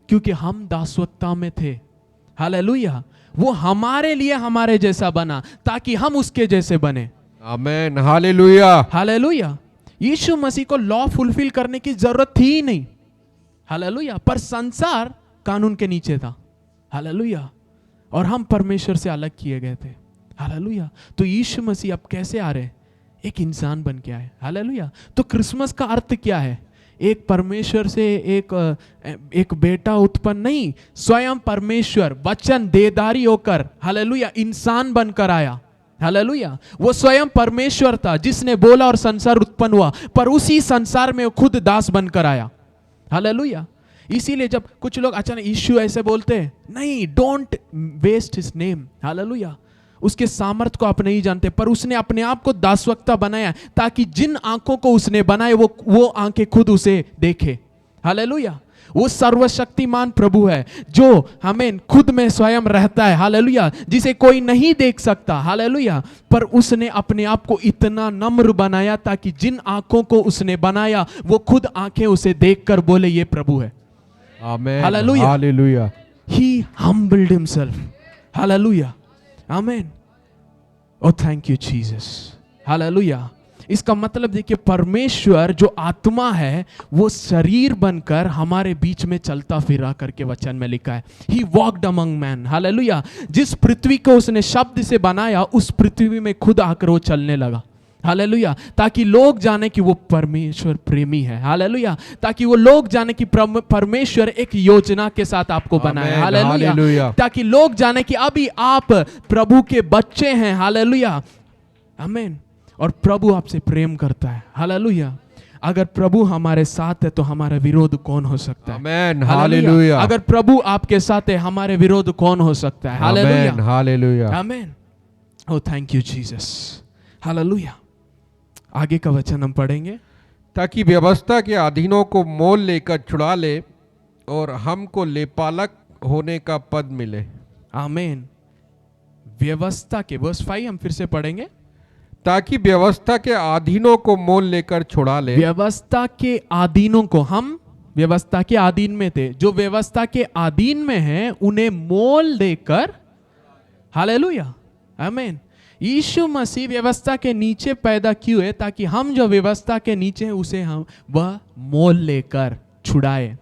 क्योंकि हम दासवत्ता में थे। हालेलुया। वो हमारे लिए हमारे जैसा बना ताकि हम उसके जैसे बने। आमेन, हालेलुया, हालेलुया। यीशु मसीह को लॉ फुलफिल करने की जरूरत थी ही नहीं, हालेलुया, पर संसार कानून के नीचे था, हालेलुया, और हम परमेश्वर से अलग किए गए थे, हालेलुया। तो यीशु मसीह अब कैसे आ रहे? एक इंसान बन के आए, हालेलुया। तो क्रिसमस का अर्थ क्या है? एक परमेश्वर से एक बेटा उत्पन्न नहीं, स्वयं परमेश्वर वचन देदारी होकर, हालेलुया, इंसान बनकर आया, हालेलुया। वो स्वयं परमेश्वर था जिसने बोला और संसार उत्पन्न हुआ, पर उसी संसार में वो खुद दास बनकर आया, हालेलुया। इसीलिए जब कुछ लोग अचानक यीशु ऐसे बोलते हैं, नहीं, don't waste his name, hallelujah. उसके सामर्थ को आप नहीं जानते, पर उसने अपने आप को दासवक्ता बनाया ताकि जिन आंखों को उसने बनाए वो आंखें खुद उसे देखे, हालेलुया। वो सर्वशक्तिमान प्रभु है जो हमें खुद में स्वयं रहता है, हालेलुया, जिसे कोई नहीं देख सकता, हालेलुया, पर उसने अपने आप को इतना नम्र बनाया ताकि जिन आंखों को उसने बनाया वो खुद आंखें उसे देखकर बोले ये प्रभु है, amen, hallelujah, hallelujah. He humbled himself, hallelujah, amen. Oh thank you Jesus, hallelujah. इसका मतलब देखिए, परमेश्वर जो आत्मा है वो शरीर बनकर हमारे बीच में चलता फिरा करके वचन में लिखा है, He walked among men, hallelujah. जिस पृथ्वी को उसने शब्द से बनाया उस पृथ्वी में खुद आकर वो चलने लगा, हालेलुया, ताकि लोग जाने कि वो परमेश्वर प्रेमी है, हालेलुया, ताकि वो लोग जाने कि परमेश्वर एक योजना के साथ आपको बनाया, हालेलुया, ताकि लोग जाने कि अभी आप प्रभु के बच्चे हैं, हालेलुया, आमीन, और प्रभु आपसे प्रेम करता है, हालेलुया। अगर प्रभु हमारे साथ है तो हमारा विरोध कौन हो सकता है, आमीन, हालेलुया। अगर प्रभु आपके साथ है हमारे विरोध कौन हो सकता है, हालेलुया, हालेलुया, आमीन। Oh thank you Jesus, hallelujah. आगे का वचन हम पढ़ेंगे। ताकि व्यवस्था के अधीनों को मोल लेकर छुड़ा ले और हमको लेपालक होने का पद मिले, आमीन। व्यवस्था के, वर्स 5 हम फिर से पढ़ेंगे। ताकि व्यवस्था के अधीनों को मोल लेकर छुड़ा ले, व्यवस्था के अधीनों को, हम व्यवस्था के अधीन में थे, जो व्यवस्था के अधीन में हैं उन्हें मोल देकर, हालेलुया, आमीन। यीशु मसीह व्यवस्था के नीचे पैदा क्यों है? ताकि हम जो व्यवस्था के नीचे हैं उसे हम वह मोल लेकर छुड़ाए,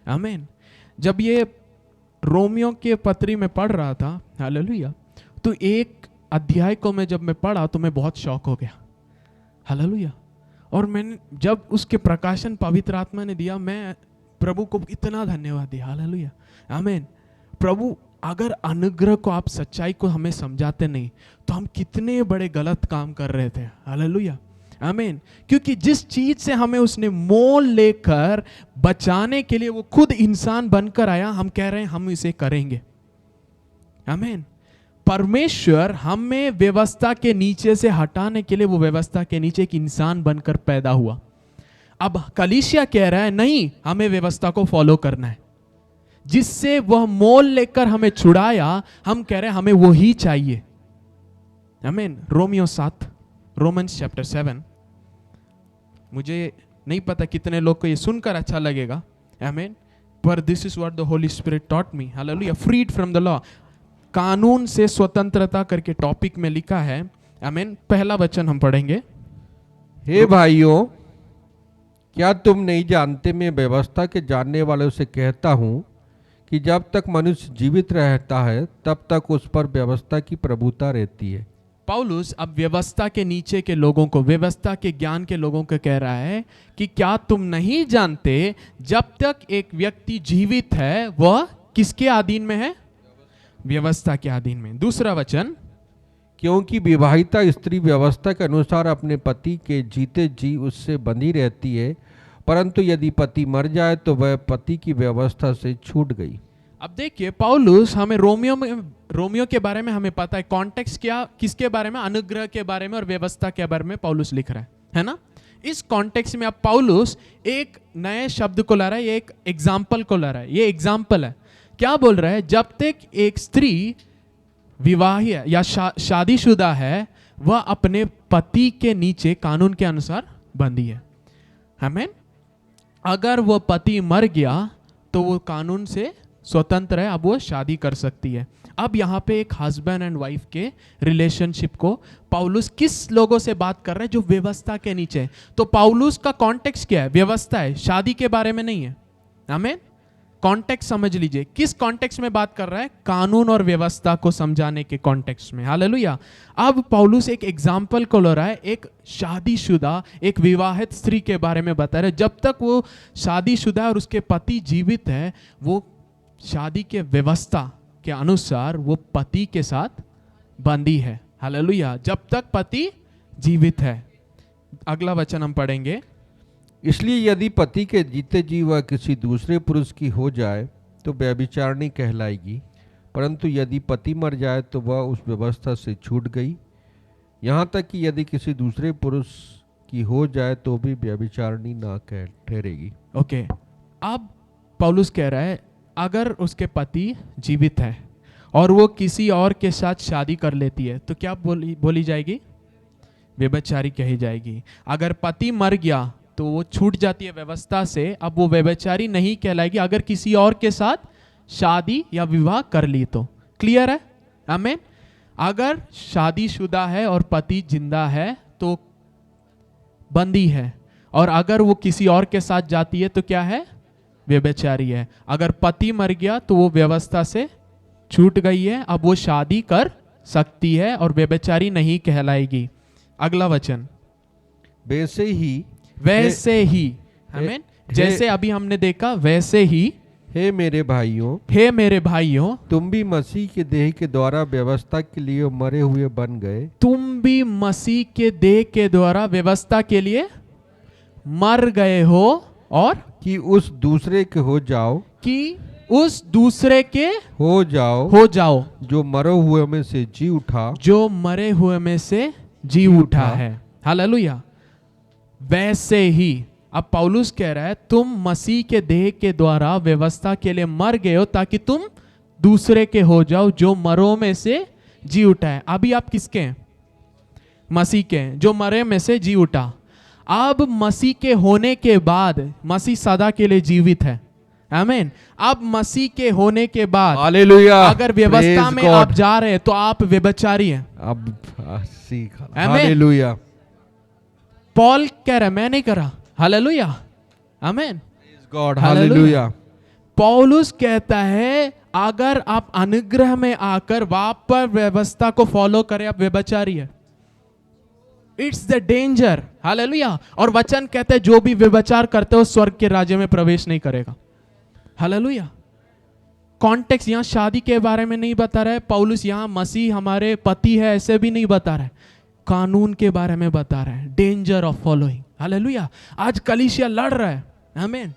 आमीन। जब ये रोमियो के पत्री में पढ़ रहा था, हालेलुया, तो एक अध्याय को मैं जब मैं पढ़ा तो मैं बहुत शॉक हो गया, हालेलुया। और मैंने जब उसके प्रकाशन पवित्र आत्मा ने दिया, मैं प्रभु को इतना धन्यवाद दिया, हालेलुया, आमीन। प्रभु अगर अनुग्रह को, आप सच्चाई को हमें समझाते नहीं तो हम कितने बड़े गलत काम कर रहे थे, हालेलुया, आमीन। क्योंकि जिस चीज से हमें उसने मोल लेकर बचाने के लिए वो खुद इंसान बनकर आया, हम कह रहे हैं हम इसे करेंगे, आमीन। परमेश्वर हमें व्यवस्था के नीचे से हटाने के लिए वो व्यवस्था के नीचे एक इंसान बनकर पैदा हुआ। अब कलीसिया कह रहा है नहीं, हमें व्यवस्था को फॉलो करना है, जिससे वह मोल लेकर हमें छुड़ाया, हम कह रहे हैं हमें वो ही चाहिए, आमीन। रोमियो 7, रोमन्स चैप्टर 7, मुझे नहीं पता कितने लोग को ये सुनकर अच्छा लगेगा, आमीन, पर this is what the Holy Spirit taught me, hallelujah. Freed from the law, कानून से स्वतंत्रता करके टॉपिक में लिखा है, आमीन। पहला वचन हम पढ़ेंगे। हे भाइयों, क्या तुम नहीं जानते, मैं व्यवस्था के जानने वालों से कहता हूं कि जब तक मनुष्य जीवित रहता है तब तक उस पर व्यवस्था की प्रभुता रहती है। पौलुस अब व्यवस्था के नीचे के लोगों को, व्यवस्था के ज्ञान के लोगों को कह रहा है कि क्या तुम नहीं जानते, जब तक एक व्यक्ति जीवित है वह किसके अधीन में है? व्यवस्था के अधीन में। दूसरा वचन, क्योंकि विवाहिता स्त्री व्यवस्था के अनुसार अपने पति के जीते जी उससे बंधी रहती है, परंतु यदि पति मर जाए तो वह पति की व्यवस्था से छूट गई। अब देखिए, पौलुस हमें रोमियो के बारे में हमें पता है, कॉन्टेक्स्ट क्या, किसके बारे में? अनुग्रह के बारे में और व्यवस्था के बारे में पौलुस लिख रहा है ना। इस कॉन्टेक्स्ट में अब पौलुस एक नए शब्द को ला रहा है, एक एग्जाम्पल को ला रहा है। ये एग्जाम्पल है, क्या बोल रहा है? जब तक एक स्त्री विवाहित या शादीशुदा है, वह अपने पति के नीचे कानून के अनुसार बंधी है, आमीन। अगर वो पति मर गया तो वो कानून से स्वतंत्र है, अब वो शादी कर सकती है। अब यहाँ पे एक हस्बैंड एंड वाइफ के रिलेशनशिप को पौलुस किस लोगों से बात कर रहे हैं? जो व्यवस्था के नीचे है। तो पौलुस का कॉन्टेक्स्ट क्या है? व्यवस्था है, शादी के बारे में नहीं है। आमीन। कॉन्टेक्स्ट समझ लीजिए, किस कॉन्टेक्स्ट में बात कर रहा है? कानून और व्यवस्था को समझाने के कॉन्टेक्स्ट में। हालेलुया। अब पौलुस एक एग्जाम्पल को ले रहा है, एक शादीशुदा, एक विवाहित स्त्री के बारे में बता रहे हैं। जब तक वो शादीशुदा और उसके पति जीवित है, वो शादी के व्यवस्था के अनुसार वो पति के साथ बंधी है। हालेलुया। जब तक पति जीवित है। अगला वचन हम पढ़ेंगे। इसलिए यदि पति के जीते जी वह किसी दूसरे पुरुष की हो जाए तो व्यभिचारिणी कहलाएगी, परंतु यदि पति मर जाए तो वह उस व्यवस्था से छूट गई। यहाँ तक कि यदि किसी दूसरे पुरुष की हो जाए तो भी व्यभिचारिणी ना ठहरेगी। ओके। अब पौलुस कह रहा है, अगर उसके पति जीवित है और वो किसी और के साथ शादी कर लेती है तो क्या बोली जाएगी? व्यभिचारी कही जाएगी। अगर पति मर गया तो वो छूट जाती है व्यवस्था से, अब वो व्यभिचारी नहीं कहलाएगी अगर किसी और के साथ शादी या विवाह कर ली तो। क्लियर है? आमीन। अगर शादीशुदा है और पति जिंदा है तो बंदी है, और अगर वो किसी और के साथ जाती है तो क्या है? व्यभिचारी है। अगर पति मर गया तो वो व्यवस्था से छूट गई है, अब वो शादी कर सकती है और व्यभिचारी नहीं कहलाएगी। अगला वचन। वैसे ही आमीन। जैसे अभी हमने देखा वैसे ही, हे मेरे भाइयों, तुम भी मसीह के देह के द्वारा व्यवस्था के लिए मरे हुए बन गए। तुम भी मसीह के देह के द्वारा व्यवस्था के लिए मर गए हो, और कि उस दूसरे के हो जाओ जो मरे हुए में से जी उठा है। हालेलुया। वैसे ही अब पौलुस कह रहा है, तुम मसीह के देह के द्वारा व्यवस्था के लिए मर गए हो ताकि तुम दूसरे के हो जाओ जो मरों में से जी उठा है। अभी आप किसके हैं? मसीह के हैं, जो मरे में से जी उठा। अब मसीह के होने के बाद मसीह सदा के लिए जीवित है। आमीन। अब मसीह के होने के बाद हालेलुया, अगर व्यवस्था में आप जा रहे हैं तो आप व्यभिचारी हैं। अब हालेलुया। पॉल कह रहा है, मैं नहीं करा। हालेलुया। आमीन। गॉड। हालेलुया। पौलुस कहता है, अगर आप अनुग्रह में आकर वापस व्यवस्था को फॉलो करें, आप व्यभिचारी है। It's the danger. हालेलुया। और वचन कहते हैं, जो भी व्यभिचार करते हो स्वर्ग के राज्य में प्रवेश नहीं करेगा। हालेलुया। कॉन्टेक्स्ट यहाँ शादी के बारे में नहीं बता रहा है पौलुस, यहाँ मसीह हमारे पति है ऐसे भी नहीं बता रहा है, कानून के बारे में बता रहा है। Danger of following. हालेलुया। आज कलीसिया लड़ रहा है। आमीन।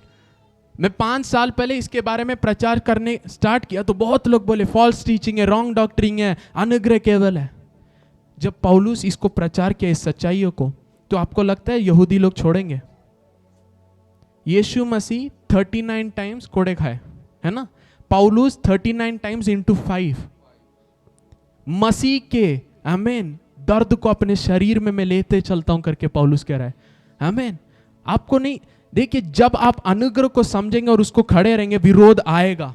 मैं 5 साल पहले इसके बारे में प्रचार करने स्टार्ट किया तो बहुत लोग बोले फॉल्स टीचिंग है, रॉन्ग डॉक्ट्रिन है, अनुग्रह केवल है। जब पौलुस इसको प्रचार किया इस सच्चाइयों को, तो आपको लगता है यहूदी लोग छोड़ेंगे? यीशु मसीह 39 टाइम्स कोड़े खाए, है ना? पौलुस 39 टाइम्स into 5 मसीह के आमीन दर्द को अपने शरीर में मैं लेते चलता हूं करके पौलुस कह रहा है। आमीन। आपको नहीं, देखिए जब आप अनुग्रह को समझेंगे और उसको खड़े रहेंगे, विरोध आएगा।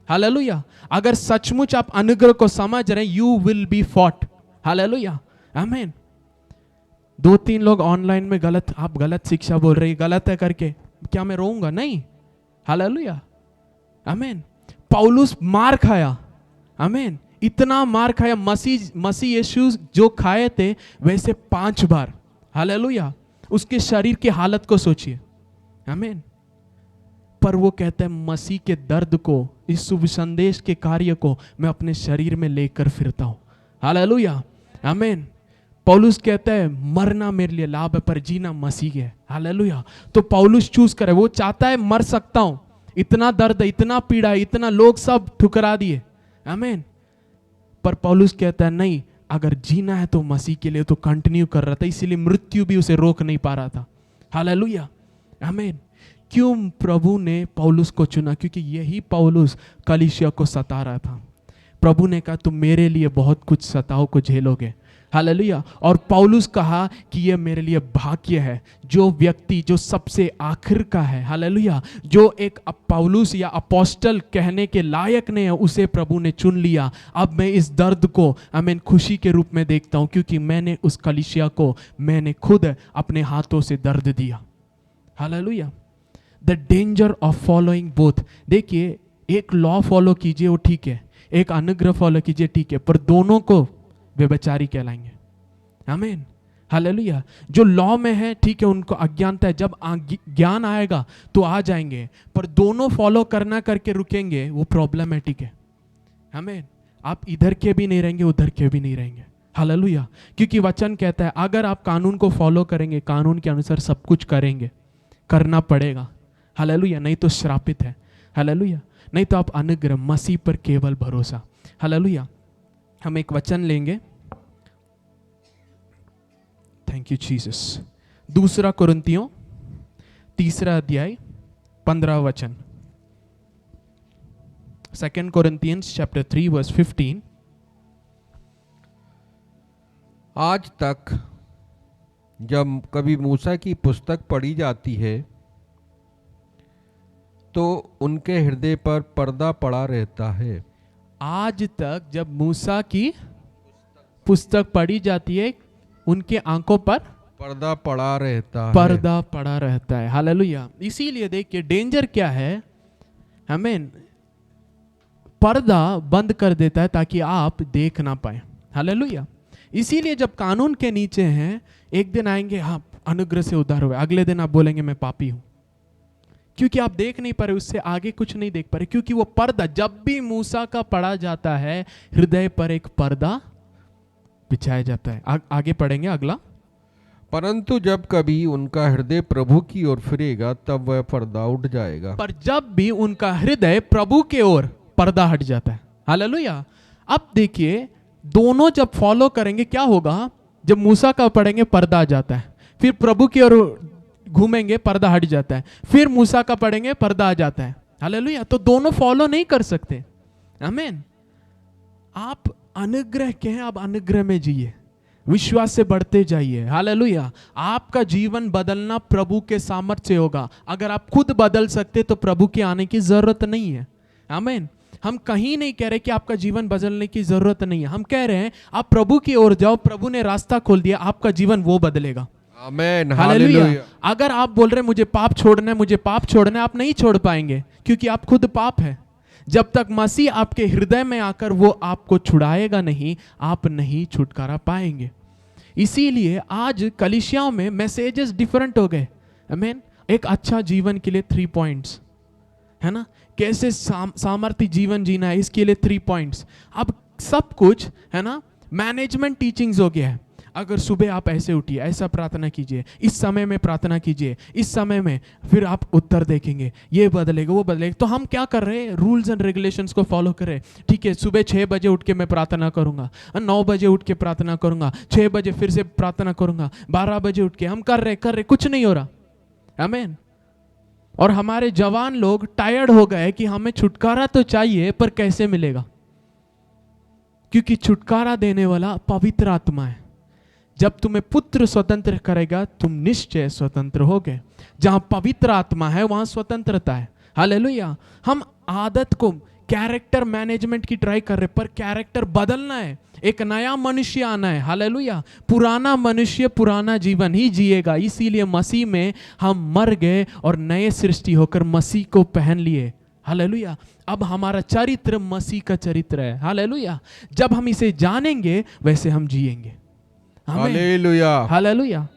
हालेलुया। अगर सचमुच आप अनुग्रह को समझ रहे हैं, you will be fought. Hallelujah. आमीन। 2-3 लोग ऑनलाइन में आप गलत शिक्षा बोल रहे हैं, गलत है करके, क्या मैं रोऊंगा? नहीं। हालेलुया। आमीन। पौलुस मार खाया। आमीन। इतना मार खाया, मसीह यीशु जो खाए थे वैसे 5 बार। हालेलुया। उसके शरीर की हालत को सोचिए। आमीन। पर वो कहता है, मसीह के दर्द को, इस शुभ संदेश के कार्य को मैं अपने शरीर में लेकर फिरता हूं। हालेलुया। आमीन। पौलुस कहता है, मरना मेरे लिए लाभ है पर जीना मसीह है। हालेलुया। तो पौलुस चूज करे, वो चाहता है मर सकता हूं, इतना दर्द है, इतना पीड़ा है, इतना लोग सब ठुकरा दिए। आमीन। पर पौलुस कहता है, नहीं, अगर जीना है तो मसीह के लिए, तो कंटिन्यू कर रहा था, इसीलिए मृत्यु भी उसे रोक नहीं पा रहा था। हालेलुया। आमीन। क्यों प्रभु ने पौलुस को चुना? क्योंकि यही पौलुस कलीसिया को सता रहा था। प्रभु ने कहा, तुम मेरे लिए बहुत कुछ सताओ को झेलोगे। हालेलुया। और पौलुस कहा कि ये मेरे लिए भाग्य है जो व्यक्ति जो सबसे आखिर का है, हालेलुया, जो एक पौलुस या अपोस्टल कहने के लायक नहीं है, उसे प्रभु ने चुन लिया। अब मैं इस दर्द को आमीन खुशी के रूप में देखता हूं, क्योंकि मैंने उस कलीसिया को मैंने खुद अपने हाथों से दर्द दिया। Hallelujah. The danger of following both. देखिए, एक लॉ फॉलो कीजिए वो ठीक है, एक अनुग्रह फॉलो कीजिए ठीक है, पर दोनों को व्यभिचारी कहलाएंगे। आमीन, हालेलुया। जो लॉ में है ठीक है, उनको अज्ञानता है, जब ज्ञान आएगा तो आ जाएंगे, पर दोनों फॉलो करना करके रुकेंगे, वो प्रॉब्लमेटिक है। आमीन। आप इधर के भी नहीं रहेंगे, उधर के भी नहीं रहेंगे। हालेलुया। क्योंकि वचन कहता है अगर आप कानून को फॉलो करेंगे, कानून के अनुसार सब कुछ करेंगे, करना पड़ेगा, हालेलुया, नहीं तो श्रापित है। हालेलुया। नहीं तो आप अनुग्रह मसीह पर केवल भरोसा। हालेलुया। हम एक वचन लेंगे, थैंक यू जीसस। 2 कुरिन्थियों 3 अध्याय 15 वचन। 2 Corinthians chapter 3 verse 15। आज तक जब कभी मूसा की पुस्तक पढ़ी जाती है तो उनके हृदय पर पर्दा पड़ा रहता है। आज तक जब मूसा की पुस्तक पढ़ी जाती है, उनके आंखों पर पर्दा पड़ा रहता है, पर्दा पड़ा रहता है। हालेलुया। इसीलिए देखिए डेंजर क्या है, हमें पर्दा बंद कर देता है ताकि आप देख ना पाए। हालेलुया। इसीलिए जब कानून के नीचे हैं, एक दिन आएंगे हाँ अनुग्रह से उद्धार हुए, अगले दिन आप बोलेंगे मैं पापी हूं, क्योंकि आप देख नहीं पा रहे, उससे आगे कुछ नहीं देख पा रहे, क्योंकि वो पर्दा जब भी मूसा का पढ़ा जाता है, हृदय पर एक पर्दा बिछाया जाता है। आगे पढ़ेंगे अगला। परंतु जब कभी उनका हृदय प्रभु की ओर फिरेगा तब वह पर्दा उठ जाएगा। पर जब भी उनका हृदय प्रभु के ओर, पर्दा हट जाता है। हालेलुया। अब देखिए दोनों जब फॉलो करेंगे क्या होगा, जब मूसा का पढ़ेंगे पर्दा आ जाता है, फिर प्रभु की ओर घूमेंगे पर्दा हट जाता है, फिर मूसा का पढ़ेंगे पर्दा आ जाता है। हालेलुया। तो दोनों फॉलो नहीं कर सकते। आमीन। आप अनुग्रह के हैं, आप अनुग्रह में जिए, विश्वास से बढ़ते जाइए। हालेलुया। आपका जीवन बदलना प्रभु के सामर्थ्य से होगा। अगर आप खुद बदल सकते तो प्रभु के आने की जरूरत नहीं है। आमीन। हम कहीं नहीं कह रहे कि आपका जीवन बदलने की जरूरत नहीं है, हम कह रहे हैं आप प्रभु की ओर जाओ, प्रभु ने रास्ता खोल दिया, आपका जीवन वो बदलेगा। आमीन, हालेलुया। हालेलुया। अगर आप बोल रहे हैं मुझे पाप छोड़ना है, मुझे पाप छोड़ना है, आप नहीं छोड़ पाएंगे, क्योंकि आप खुद पाप है। जब तक मसीह आपके हृदय में आकर वो आपको छुड़ाएगा नहीं, आप नहीं छुटकारा पाएंगे। इसीलिए आज कलीसियाओं में मैसेजेस डिफरेंट हो गए। आमीन। एक अच्छा जीवन के लिए 3 पॉइंट्स है ना, कैसे सामर्थ्य जीवन जीना है, इसके लिए 3 पॉइंट्स। अब सब कुछ है ना मैनेजमेंट टीचिंग्स हो गया है। अगर सुबह आप ऐसे उठिए, ऐसा प्रार्थना कीजिए, इस समय में प्रार्थना कीजिए, इस समय में, फिर आप उत्तर देखेंगे, ये बदलेगा वो बदलेगा। तो हम क्या कर रहे हैं, रूल्स एंड रेगुलेशंस को फॉलो कर रहे हैं। ठीक है, सुबह 6 बजे उठ के मैं प्रार्थना करूंगा, 9 बजे उठ के प्रार्थना करूंगा, 6 बजे फिर से प्रार्थना करूंगा, 12 बजे उठ के हम कर रहे, कुछ नहीं हो रहा। आमीन। और हमारे जवान लोग टायर्ड हो गए कि हमें छुटकारा तो चाहिए, पर कैसे मिलेगा, क्योंकि छुटकारा देने वाला पवित्र आत्मा है। जब तुम्हें पुत्र स्वतंत्र करेगा, तुम निश्चय स्वतंत्र होगे। जहां पवित्र आत्मा है वहां स्वतंत्रता है। हालेलुया। हम आदत को कैरेक्टर मैनेजमेंट की ट्राई कर रहे, पर कैरेक्टर बदलना है, एक नया मनुष्य आना है। हालेलुया। पुराना मनुष्य पुराना जीवन ही जिएगा। इसीलिए मसीह में हम मर गए और नए सृष्टि होकर मसीह को पहन लिए। हालेलुया। अब हमारा चरित्र मसीह का चरित्र है। हालेलुया। जब हम इसे जानेंगे वैसे हम जिएंगे। Hallelujah, hallelujah.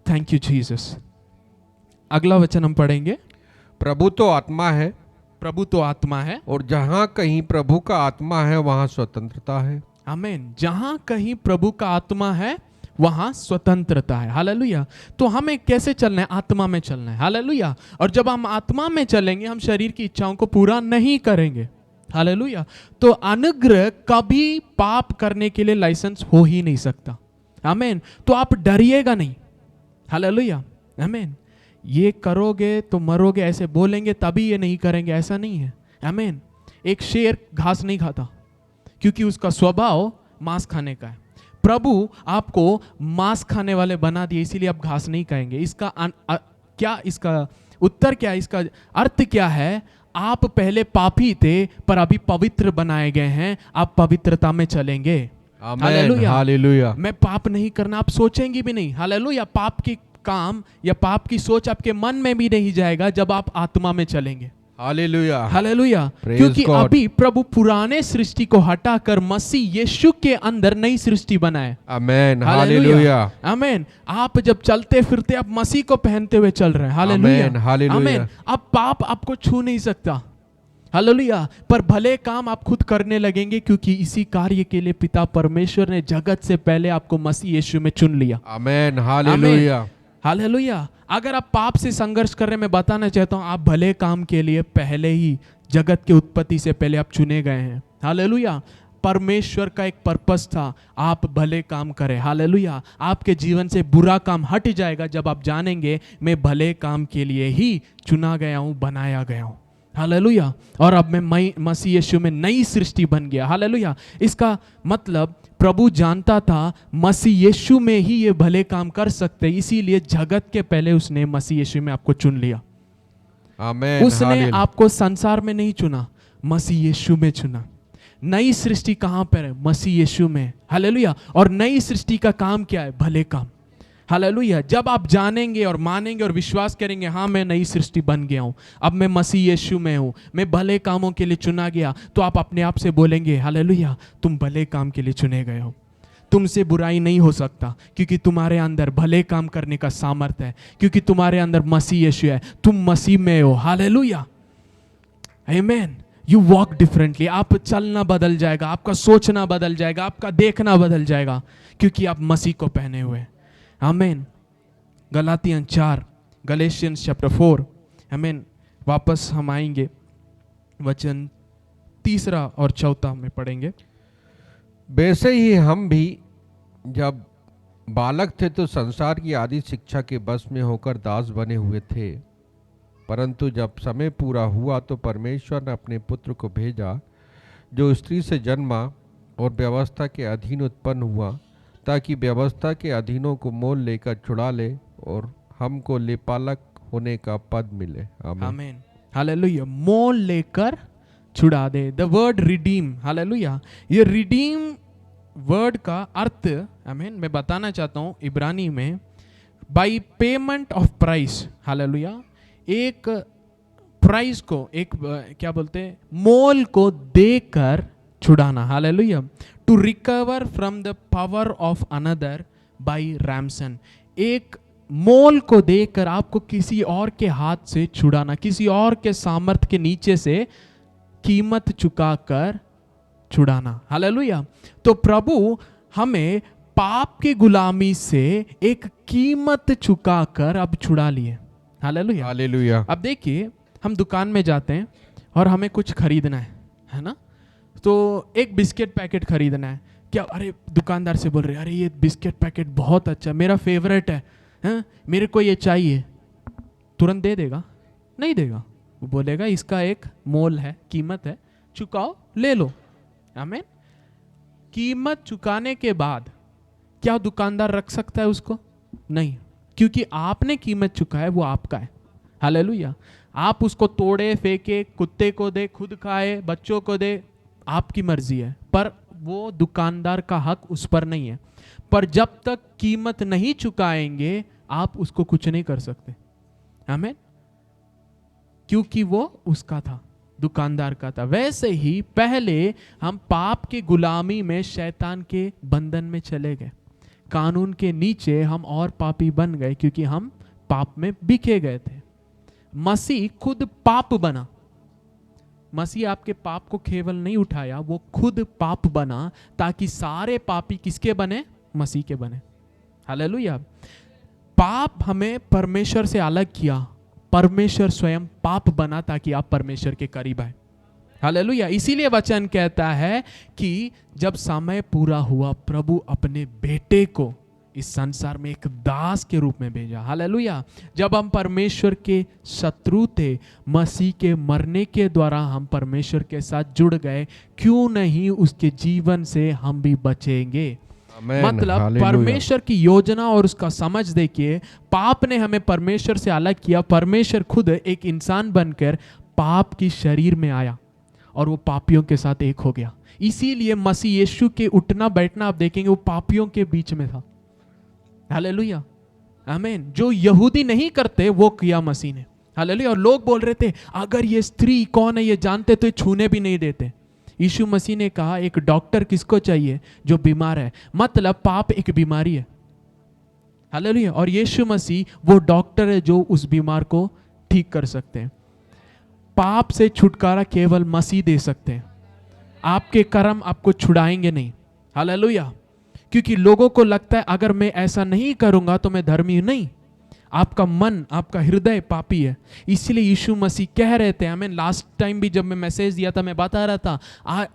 Thank you Jesus. अगला वचन हम पढ़ेंगे। प्रभु तो आत्मा है, प्रभु तो आत्मा है, और जहां कहीं प्रभु का आत्मा है वहां स्वतंत्रता है। आमीन। जहां कहीं प्रभु का आत्मा है वहां स्वतंत्रता है। हालेलुया। तो हमें कैसे चलना है, आत्मा में चलना है। हालेलुया। और जब हम आत्मा में चलेंगे, हम शरीर की इच्छाओं को पूरा नहीं करेंगे। हालेलुया। तो अनुग्रह कभी पाप करने के लिए लाइसेंस हो ही नहीं सकता। आमीन। तो आप डरिएगा नहीं। हालेलुया। आमीन। ये करोगे तो मरोगे ऐसे बोलेंगे तभी ये नहीं करेंगे, ऐसा नहीं है। आमीन। एक शेर घास नहीं खाता क्योंकि उसका स्वभाव मांस खाने का है, प्रभु आपको मांस खाने वाले बना दिए, इसीलिए आप घास नहीं खाएंगे। इसका क्या, इसका उत्तर क्या है, इसका अर्थ क्या है? आप पहले पापी थे पर अभी पवित्र बनाए गए हैं, आप पवित्रता में चलेंगे। Hallelujah, hallelujah. मैं पाप नहीं करना आप सोचेंगे भी नहीं। हालेलुया। पाप की काम या पाप की सोच आपके मन में भी नहीं जाएगा जब आप आत्मा में चलेंगे। Hallelujah, hallelujah. क्योंकि अभी प्रभु पुराने सृष्टि को हटाकर मसीह यीशु के अंदर नई सृष्टि बनाए। आमेन, हालेलुया, आमेन। आप जब चलते फिरते आप मसीह को पहनते हुए चल रहे हैं। Hallelujah, hallelujah. आमेन। अब पाप आपको छू नहीं सकता। हालेलुया। पर भले काम आप खुद करने लगेंगे, क्योंकि इसी कार्य के लिए पिता परमेश्वर ने जगत से पहले आपको मसीह यीशु में चुन लिया। आमेन, हालेलुया, हालेलुया। अगर आप पाप से संघर्ष कर रहे हैं, मैं बताना चाहता हूं, आप भले काम के लिए पहले ही जगत के उत्पत्ति से पहले आप चुने गए हैं। हालेलुया। परमेश्वर का एक पर्पस था, आप भले काम करें। हालेलुया। आपके जीवन से बुरा काम हट जाएगा जब आप जानेंगे मैं भले काम के लिए ही चुना गया हूं, बनाया गया हूं। हालेलुया। और अब मैं मसीह यीशु में नई सृष्टि बन गया। हालेलुया। इसका मतलब प्रभु जानता था मसीह यीशु में ही ये भले काम कर सकते, इसीलिए जगत के पहले उसने मसीह यीशु में आपको चुन लिया। आमेन। उसने आपको संसार में नहीं चुना, मसीह यीशु में चुना। नई सृष्टि कहां पर है? मसीह यीशु में। हालेलुया। और नई सृष्टि का काम क्या है? भले काम। हालेलुया। जब आप जानेंगे और मानेंगे और विश्वास करेंगे, हाँ मैं नई सृष्टि बन गया हूं, अब मैं मसीह यीशु में हूं, मैं भले कामों के लिए चुना गया, तो आप अपने आप से बोलेंगे हालेलुया, तुम भले काम के लिए चुने गए हो। तुमसे बुराई नहीं हो सकता, क्योंकि तुम्हारे अंदर भले काम करने का सामर्थ्य है, क्योंकि तुम्हारे अंदर मसीह यीशु है, तुम मसीह में हो। Hallelujah, amen. You walk differently. आप चलना बदल जाएगा, आपका सोचना बदल जाएगा, आपका देखना बदल जाएगा, क्योंकि आप मसीह को पहने हुए हैं। आमेन। गलातियन 4, गलेशियंस चैप्टर 4। आमेन। वापस हम आएंगे, वचन 3 और 4 में पढ़ेंगे। वैसे ही हम भी जब बालक थे तो संसार की आदि शिक्षा के बस में होकर दास बने हुए थे, परंतु जब समय पूरा हुआ तो परमेश्वर ने अपने पुत्र को भेजा, जो स्त्री से जन्मा और व्यवस्था के अधीन उत्पन्न हुआ, ताकि व्यवस्था के अधीनों को मोल लेकर छुड़ा ले और हमको लेपालक होने का पद मिले। आमीन। हालेलुया। मोल लेकर छुड़ा दे। द वर्ड रिडीम, हालेलुया, ये रिडीम वर्ड का अर्थ, आमीन, मैं बताना चाहता हूं इब्रानी में, by payment of price. Hallelujah. एक प्राइस को, एक क्या बोलते हैं, मोल को देकर छुड़ाना। Hallelujah. To recover from the power of another by ransom. एक मोल को देकर आपको किसी और के हाथ से छुड़ाना, किसी और के सामर्थ के नीचे से कीमत चुकाकर छुड़ाना। हालेलुया। तो प्रभु हमें पाप की गुलामी से एक कीमत चुकाकर अब छुड़ा लिए। Hallelujah, hallelujah. अब देखिए, हम दुकान में जाते हैं और हमें कुछ खरीदना है ना, तो एक बिस्किट पैकेट खरीदना है। क्या, अरे दुकानदार से बोल रहे, अरे ये बिस्किट पैकेट बहुत अच्छा, मेरा फेवरेट है, मेरे को ये चाहिए। तुरंत दे देगा? नहीं देगा। वो बोलेगा इसका एक मोल है, कीमत है, चुकाओ, ले लो। आमीन। कीमत चुकाने के बाद क्या दुकानदार रख सकता है उसको? नहीं, क्योंकि आपने कीमत चुकाया, वो आपका है। हालेलुया। आप उसको तोड़े, फेंके, कुत्ते को दे, खुद खाए, बच्चों को दे, आपकी मर्जी है, पर वो दुकानदार का हक उस पर नहीं है। पर जब तक कीमत नहीं चुकाएंगे आप उसको कुछ नहीं कर सकते। आमीन। क्योंकि वो उसका था, दुकानदार का था। वैसे ही पहले हम पाप की गुलामी में शैतान के बंधन में चले गए, कानून के नीचे हम और पापी बन गए, क्योंकि हम पाप में बिके गए थे। मसीह खुद पाप बना। मसीह आपके पाप को केवल नहीं उठाया, वो खुद पाप बना, ताकि सारे पापी किसके बने? मसीह के बने। हालेलुया। पाप हमें परमेश्वर से अलग किया, परमेश्वर स्वयं पाप बना ताकि आप परमेश्वर के करीब आए। हालेलुया। इसीलिए वचन कहता है कि जब समय पूरा हुआ, प्रभु अपने बेटे को इस संसार में एक दास के रूप में भेजा। हालेलुया। जब हम परमेश्वर के शत्रु थे, मसीह के मरने के द्वारा हम परमेश्वर के साथ जुड़ गए, क्यों नहीं उसके जीवन से हम भी बचेंगे? आमेन, मतलब हालेलुया। परमेश्वर की योजना और उसका समझ देखिए, पाप ने हमें परमेश्वर से अलग किया। परमेश्वर खुद एक इंसान बनकर पाप की शरीर में आया और वो पापियों के साथ एक हो गया। इसीलिए मसीह यीशु के उठना बैठना आप देखेंगे वो पापियों के बीच में था। हालेलुया, आमीन। जो यहूदी नहीं करते वो किया मसीह ने। हालेलुया। और लोग बोल रहे थे अगर ये स्त्री कौन है ये जानते तो ये छूने भी नहीं देते। यीशु मसीह ने कहा एक डॉक्टर किसको चाहिए? जो बीमार है। मतलब पाप एक बीमारी है। हालेलुया। और यीशु मसीह वो डॉक्टर है जो उस बीमार को ठीक कर सकते हैं। पाप से छुटकारा केवल मसीह दे सकते हैं। आपके कर्म आपको छुड़ाएंगे नहीं। हालेलुया। क्योंकि लोगों को लगता है अगर मैं ऐसा नहीं करूंगा तो मैं धर्मी नहीं। आपका मन, आपका हृदय पापी है। इसलिए यीशु मसीह कह रहे थे, हमें लास्ट टाइम भी जब मैं मैसेज दिया था मैं बता रहा था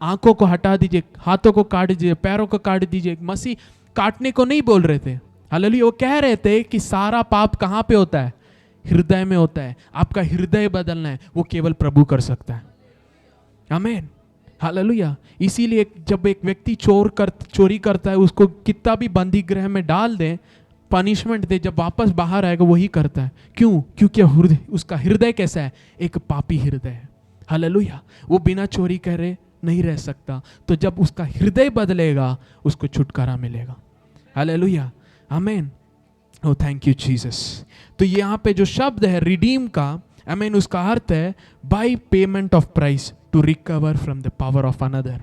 आंखों को हटा दीजिए, हाथों को काट दीजिए, पैरों को काट दीजिए। मसीह काटने को नहीं बोल रहे थे। हालेलुया। वो कह रहे थे कि सारा पाप कहाँ पे होता है? हृदय में होता है। आपका हृदय बदलना है, वो केवल प्रभु कर सकता है। आमीन, हालेलुया। इसीलिए जब एक व्यक्ति चोरी करता है उसको कितना भी बंदी गृह में डाल दें, पनिशमेंट दे, जब वापस बाहर आएगा वही करता है। क्यों? क्योंकि उसका हृदय कैसा है? एक पापी हृदय है। हालेलुया। वो बिना चोरी करे नहीं रह सकता। तो जब उसका हृदय बदलेगा उसको छुटकारा मिलेगा। हालेलुया, आमीन। Oh thank you Jesus. तो यहाँ पे जो शब्द है रिडीम का, आमीन, उसका अर्थ है by payment of price to recover from the power of another.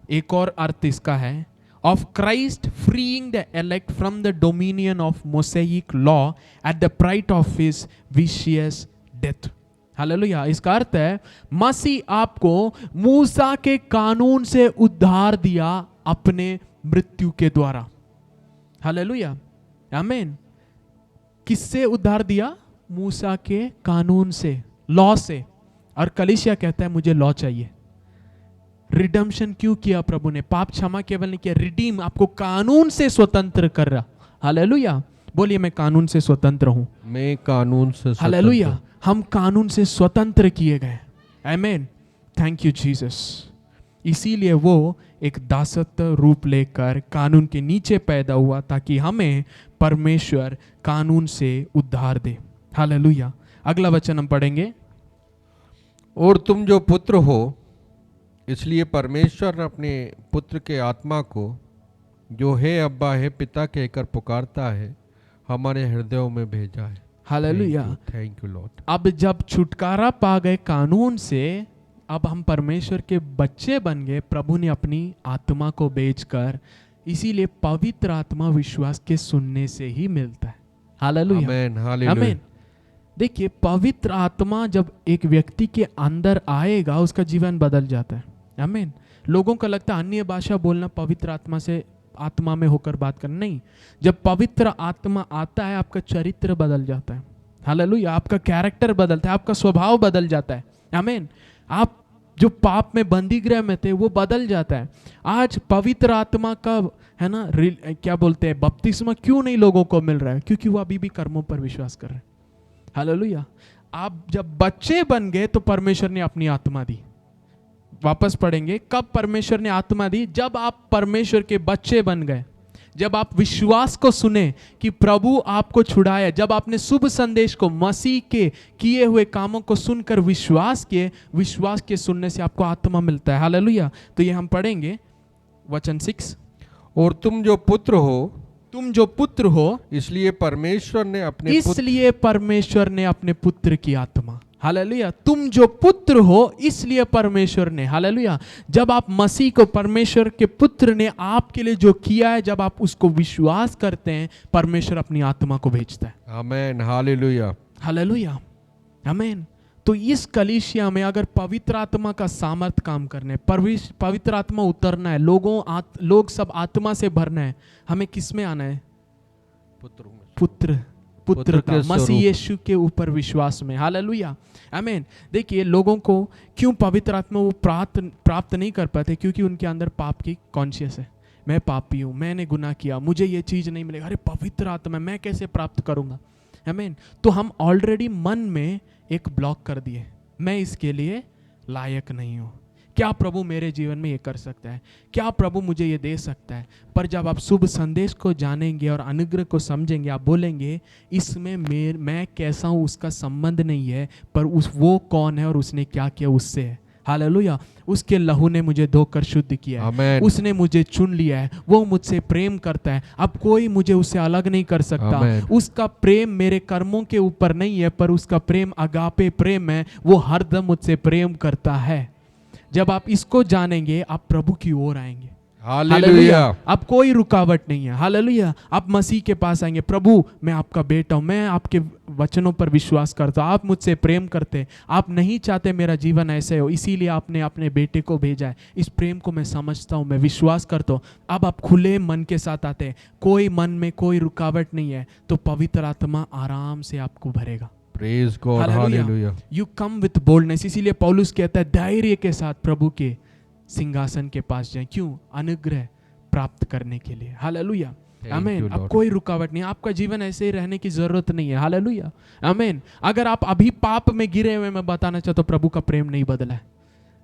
एक और अर्थ इसका है of Christ freeing the elect from the dominion of Mosaic law at the price of his vicious death. Hallelujah. इसका अर्थ है मसीह आपको मूसा के कानून से उद्धार दिया अपने मृत्यु के द्वारा। हालेलुया, आमीन। किससे उद्धार दिया? मूसा के कानून से, लॉ से। और कलीसिया कहता है मुझे लॉ चाहिए। रिडम्पशन क्यों किया प्रभु ने? पाप क्षमा केवल नहीं किया, रिडीम, आपको कानून से स्वतंत्र कर रहा। हालेलुया। बोलिए मैं कानून से स्वतंत्र हूं। मैं कानून से स्वतंत्र। हालेलुया। हम कानून से स्वतंत्र किए गए। आमीन, थैंक यू जीसस। इसीलिए वो एक दासत्व रूप लेकर कानून के नीचे पैदा हुआ ताकि हमें परमेश्वर कानून से उद्धार दे। हालेलुया। अगला वचन हम पढ़ेंगे। और तुम जो पुत्र हो इसलिए परमेश्वर ने अपने पुत्र के आत्मा को जो है अब्बा है पिता कहकर पुकारता है हमारे हृदयों में भेजा है। Hallelujah, thank you Lord. अब जब छुटकारा पा गए कानून से, अब हम परमेश्वर के बच्चे बन गए। प्रभु ने अपनी आत्मा को बेचकर, इसीलिए पवित्र आत्मा विश्वास के सुनने से ही मिलता है। हालेलुया, आमीन, हालेलुया। आमीन। देखिए पवित्र आत्मा जब एक व्यक्ति के अंदर आएगा उसका जीवन बदल जाता है। आमीन। लोगों को लगता है अन्य भाषा बोलना पवित्र आत्मा से, आत्मा में होकर बात करना। नहीं, जब पवित्र आत्मा आता है आपका चरित्र बदल जाता है। हालेलुया, आपका कैरेक्टर बदलता है, आपका स्वभाव बदल जाता है। आमीन। आप जो पाप में बंदी गृह में थे वो बदल जाता है। आज पवित्र आत्मा का है ना, क्या बोलते हैं, बपतिस्मा क्यों नहीं लोगों को मिल रहा है? क्योंकि वो अभी भी कर्मों पर विश्वास कर रहे हैं। हालेलुया। आप जब बच्चे बन गए तो परमेश्वर ने अपनी आत्मा दी। वापस पढ़ेंगे कब परमेश्वर ने आत्मा दी? जब आप परमेश्वर के बच्चे बन गए, जब आप विश्वास को सुने कि प्रभु आपको छुड़ाया, जब आपने शुभ संदेश को, मसीह के किए हुए कामों को सुनकर विश्वास किए, विश्वास के सुनने से आपको आत्मा मिलता है। हालेलुया। तो ये हम पढ़ेंगे वचन 6। और तुम जो पुत्र हो, तुम जो पुत्र हो, इसलिए परमेश्वर ने अपने पुत्र की आत्मा। हालेलुया। तुम जो पुत्र हो इसलिए परमेश्वर ने, हालेलुया, जब आप मसीह को, परमेश्वर के पुत्र ने आपके लिए जो किया है, जब आप उसको विश्वास करते हैं, परमेश्वर अपनी आत्मा को भेजता है। आमीन, हालेलुया, हालेलुया, आमीन। तो इस कलीसिया में अगर पवित्र आत्मा का सामर्थ काम करने, पवित्र आत्मा उतरना है, लोग सब आत्मा से भरना है, हमें किस में आना है? पुत्र का, मसीह यीशु के ऊपर विश्वास में। हालेलुया, आमीन। देखिए लोगों को क्यों पवित्र आत्मा वो प्राप्त नहीं कर पाते? क्योंकि उनके अंदर पाप की कॉन्शियस है। मैं पापी हूँ, मैंने गुनाह किया, मुझे ये चीज नहीं मिलेगा। अरे पवित्र आत्मा मैं कैसे प्राप्त करूंगा? आमीन। तो हम ऑलरेडी मन में एक ब्लॉक कर दिए, मैं इसके लिए लायक नहीं हूँ। क्या प्रभु मेरे जीवन में ये कर सकता है, क्या प्रभु मुझे ये दे सकता है। पर जब आप शुभ संदेश को जानेंगे और अनुग्रह को समझेंगे, आप बोलेंगे इसमें मैं कैसा हूँ उसका संबंध नहीं है, पर वो कौन है और उसने क्या किया उससे है। हालेलुया। उसके लहू ने मुझे धोकर शुद्ध किया है, उसने मुझे चुन लिया है, वो मुझसे प्रेम करता है, अब कोई मुझे उससे अलग नहीं कर सकता। उसका प्रेम मेरे कर्मों के ऊपर नहीं है, पर उसका प्रेम अगापे प्रेम है, वो हरदम मुझसे प्रेम करता है। जब आप इसको जानेंगे आप प्रभु की ओर आएंगे। हालेलुया। अब कोई रुकावट नहीं है। हालेलुया। आप मसीह के पास आएंगे, प्रभु मैं आपका बेटा हूं, मैं आपके वचनों पर विश्वास करता हूं, आप मुझसे प्रेम करते, आप नहीं चाहते मेरा जीवन ऐसे हो, इसीलिए आपने अपने बेटे को भेजा है। इस प्रेम को मैं समझता हूं, मैं विश्वास करता हूं। अब आप खुले मन के साथ आते हैं, कोई मन में कोई रुकावट नहीं है, तो पवित्र आत्मा आराम से आपको भरेगा। Praise God. Hallelujah. You come with boldness. इसीलिए पौलुस कहता है धैर्य के साथ प्रभु के सिंहासन के पास जाएं। क्यों? अनुग्रह प्राप्त करने के लिए। हालेलुया। आमीन। अब कोई रुकावट नहीं, आपका जीवन ऐसे ही रहने की जरूरत नहीं है। हालेलुया। आमीन। अगर आप अभी पाप में गिरे हुए, मैं बताना चाहता हूं प्रभु का प्रेम नहीं बदला है।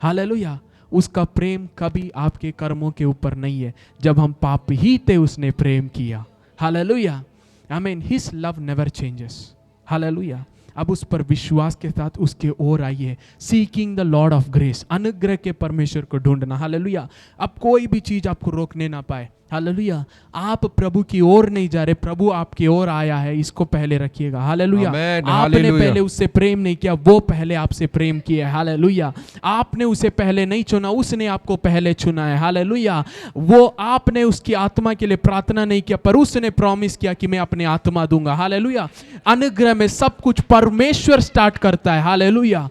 हालेलुया। उसका प्रेम कभी आपके कर्मों के ऊपर नहीं है। जब हम पाप ही थे उसने प्रेम किया। हालेलुया। आमीन। His love never changes. Hallelujah. अब उस पर विश्वास के साथ उसके ओर आइए। Seeking the Lord of grace, अनुग्रह के परमेश्वर को ढूंढना। हालेलुया। अब कोई भी चीज आपको रोकने ना पाए। हालेलुया। आप प्रभु की ओर नहीं जा रहे, प्रभु आपकी ओर आया है, इसको पहले रखिएगा। हालेलुया। आपने पहले उससे प्रेम नहीं किया, वो पहले आपसे प्रेम किया है। हालेलुया। आपने उसे पहले नहीं चुना, उसने आपको पहले चुना है। हालेलुया। वो आपने उसकी आत्मा के लिए प्रार्थना नहीं किया, पर उसने प्रॉमिस किया कि मैं अपनी आत्मा दूंगा। हालेलुया। अनुग्रह में सब कुछ परमेश्वर स्टार्ट करता है। हालेलुया।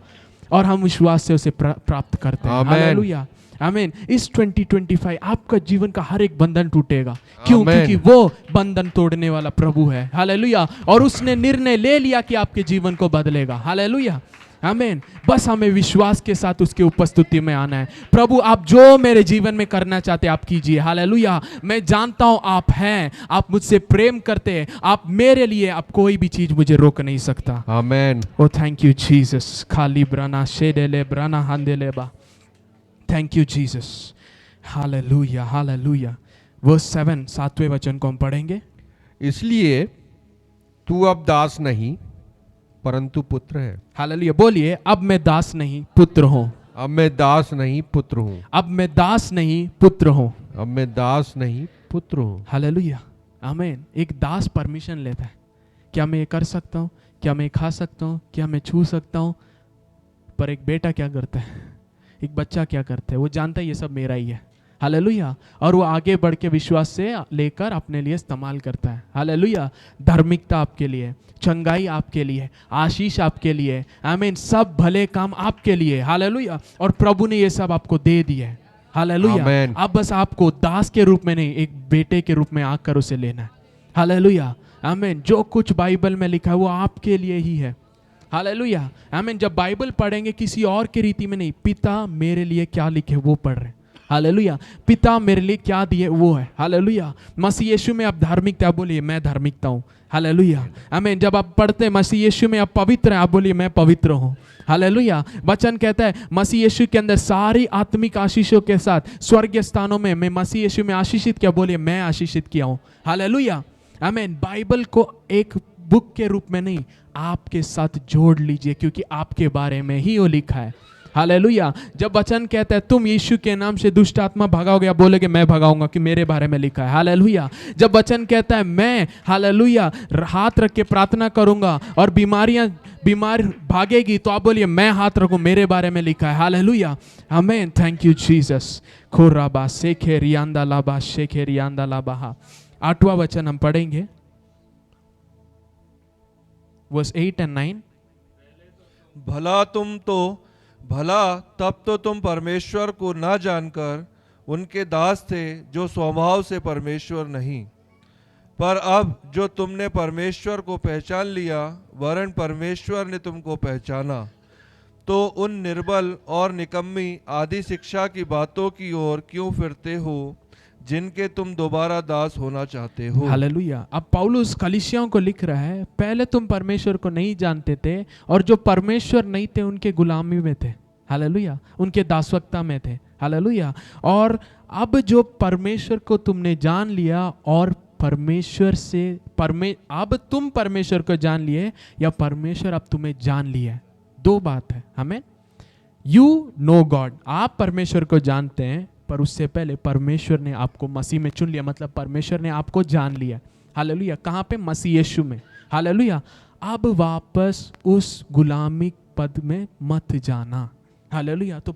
और हम विश्वास से उसे प्राप्त करते हैं। हालेलुया। आमीन। इस 2025 आपका जीवन का हर एक बंधन टूटेगा। क्यों? क्योंकि वो बंधन तोड़ने वाला प्रभु है। हालेलुया। और उसने निर्णय ले लिया कि आपके जीवन को बदलेगा। हालेलुया। आमीन। बस हमें विश्वास के साथ उसके उपस्थिति में आना है। प्रभु आप जो मेरे जीवन में करना चाहते आप कीजिए। हालेलुया। मैं जानता हूं आप हैं, आप मुझसे प्रेम करते हैं, आप मेरे लिए, आप कोई भी चीज मुझे रोक नहीं सकता। आमीन। Oh thank you Jesus. खाली ब्राना शेडेले ब्राना हंदेले बा। Thank you Jesus. Hallelujah. Hallelujah. Verse 7, 7वें वचन को हम पढ़ेंगे। इसलिए तू अब दास नहीं परंतु पुत्र है। हालेलुया। बोलिए, अब मैं दास नहीं पुत्र हूँ। अब मैं दास नहीं पुत्र हूँ। अब मैं दास नहीं पुत्र हूँ। अब मैं दास नहीं पुत्र हूँ। हालेलुया। आमीन। एक दास परमिशन लेता है, क्या मैं ये कर सकता हूँ, क्या मैं खा सकता हूँ, क्या मैं छू सकता हूँ। पर एक बेटा क्या करता है, एक बच्चा क्या करता है, वो जानता है ये सब मेरा ही है। हालेलुया। और वो आगे बढ़ के विश्वास से लेकर अपने लिए इस्तेमाल करता है। हालेलुया। धार्मिकता आपके लिए, चंगाई आपके लिए, आशीष आपके लिए, आमीन, सब भले काम आपके लिए। हालेलुया। और प्रभु ने ये सब आपको दे दिया है। हालेलुया। अब बस आपको दास के रूप में नहीं, एक बेटे के रूप में आकर उसे लेना है। हालेलुया। आमीन। जो कुछ बाइबल में लिखा है वो आपके लिए ही है। हालेलुया। आमीन। जब बाइबल पढ़ेंगे किसी और की रीति में नहीं, पिता मेरे लिए क्या लिखे वो पढ़ रहे। हालेलुया। पिता मेरे लिए क्या दिए वो है। हालेलुया। मसीह यीशु में आप धार्मिकता, बोलिए मैं धार्मिकता हूँ। हालेलुया। आमीन। जब आप पढ़ते हैं मसीह यीशु में आप पवित्र हैं, आप बोलिए मैं पवित्र हूँ। हालेलुया। वचन कहता है मसीह यीशु के अंदर सारी आत्मिक आशीषों के साथ स्वर्गीय स्थानों में मैं मसीह यीशु में आशीषित किया, बोलिए मैं आशीषित किया हूँ। हालेलुया। आमीन। बाइबल को एक बुक के रूप में नहीं, आपके साथ जोड़ लीजिए, क्योंकि आपके बारे में ही वो लिखा है। हालेलुया। जब वचन कहता है तुम यीशु के नाम से दुष्ट आत्मा भगाओगे, बोलोगे मैं भगाऊंगा कि मेरे बारे में लिखा है। हालेलुया। जब वचन कहता है मैं, हालेलुया, हाथ रख के प्रार्थना करूंगा और बीमार भागेगी, तो आप बोलिए मैं हाथ रखूं, मेरे बारे में लिखा है। हालेलुया। आमीन। Thank you Jesus. खोराबा शेखे रियांदा लाबा शेखे रियांदा लाबा। 8वां वचन हम पढ़ेंगे, वर्स 8 और 9। भला तब तो तुम परमेश्वर को ना जानकर उनके दास थे, जो स्वभाव से परमेश्वर नहीं। पर अब जो तुमने परमेश्वर को पहचान लिया, वरन परमेश्वर ने तुमको पहचाना, तो उन निर्बल और निकम्मी आदि शिक्षा की बातों की ओर क्यों फिरते हो, जिनके तुम दोबारा दास होना चाहते हो। हालेलुया। अब पौलुस कलीसियाओं को लिख रहा है, पहले तुम परमेश्वर को नहीं जानते थे और जो परमेश्वर नहीं थे उनके गुलामी में थे। हालेलुया, उनके दासत्व में थे, हालेलुया। और अब जो परमेश्वर को तुमने जान लिया और परमेश्वर से अब तुम परमेश्वर को जान लिए या परमेश्वर अब तुम्हें जान लिया है, दो बात है। हमें यू नो गॉड, आप परमेश्वर को जानते हैं, पर उससे पहले परमेश्वर ने आपको मसीह में चुन लिया, मतलब परमेश्वर ने आपको जान लिया, हालेलुया। कहाँ पे? मसीह यीशु में, हालेलुया। अब वापस उस गुलामी पद में मत जाना, हालेलुया। तो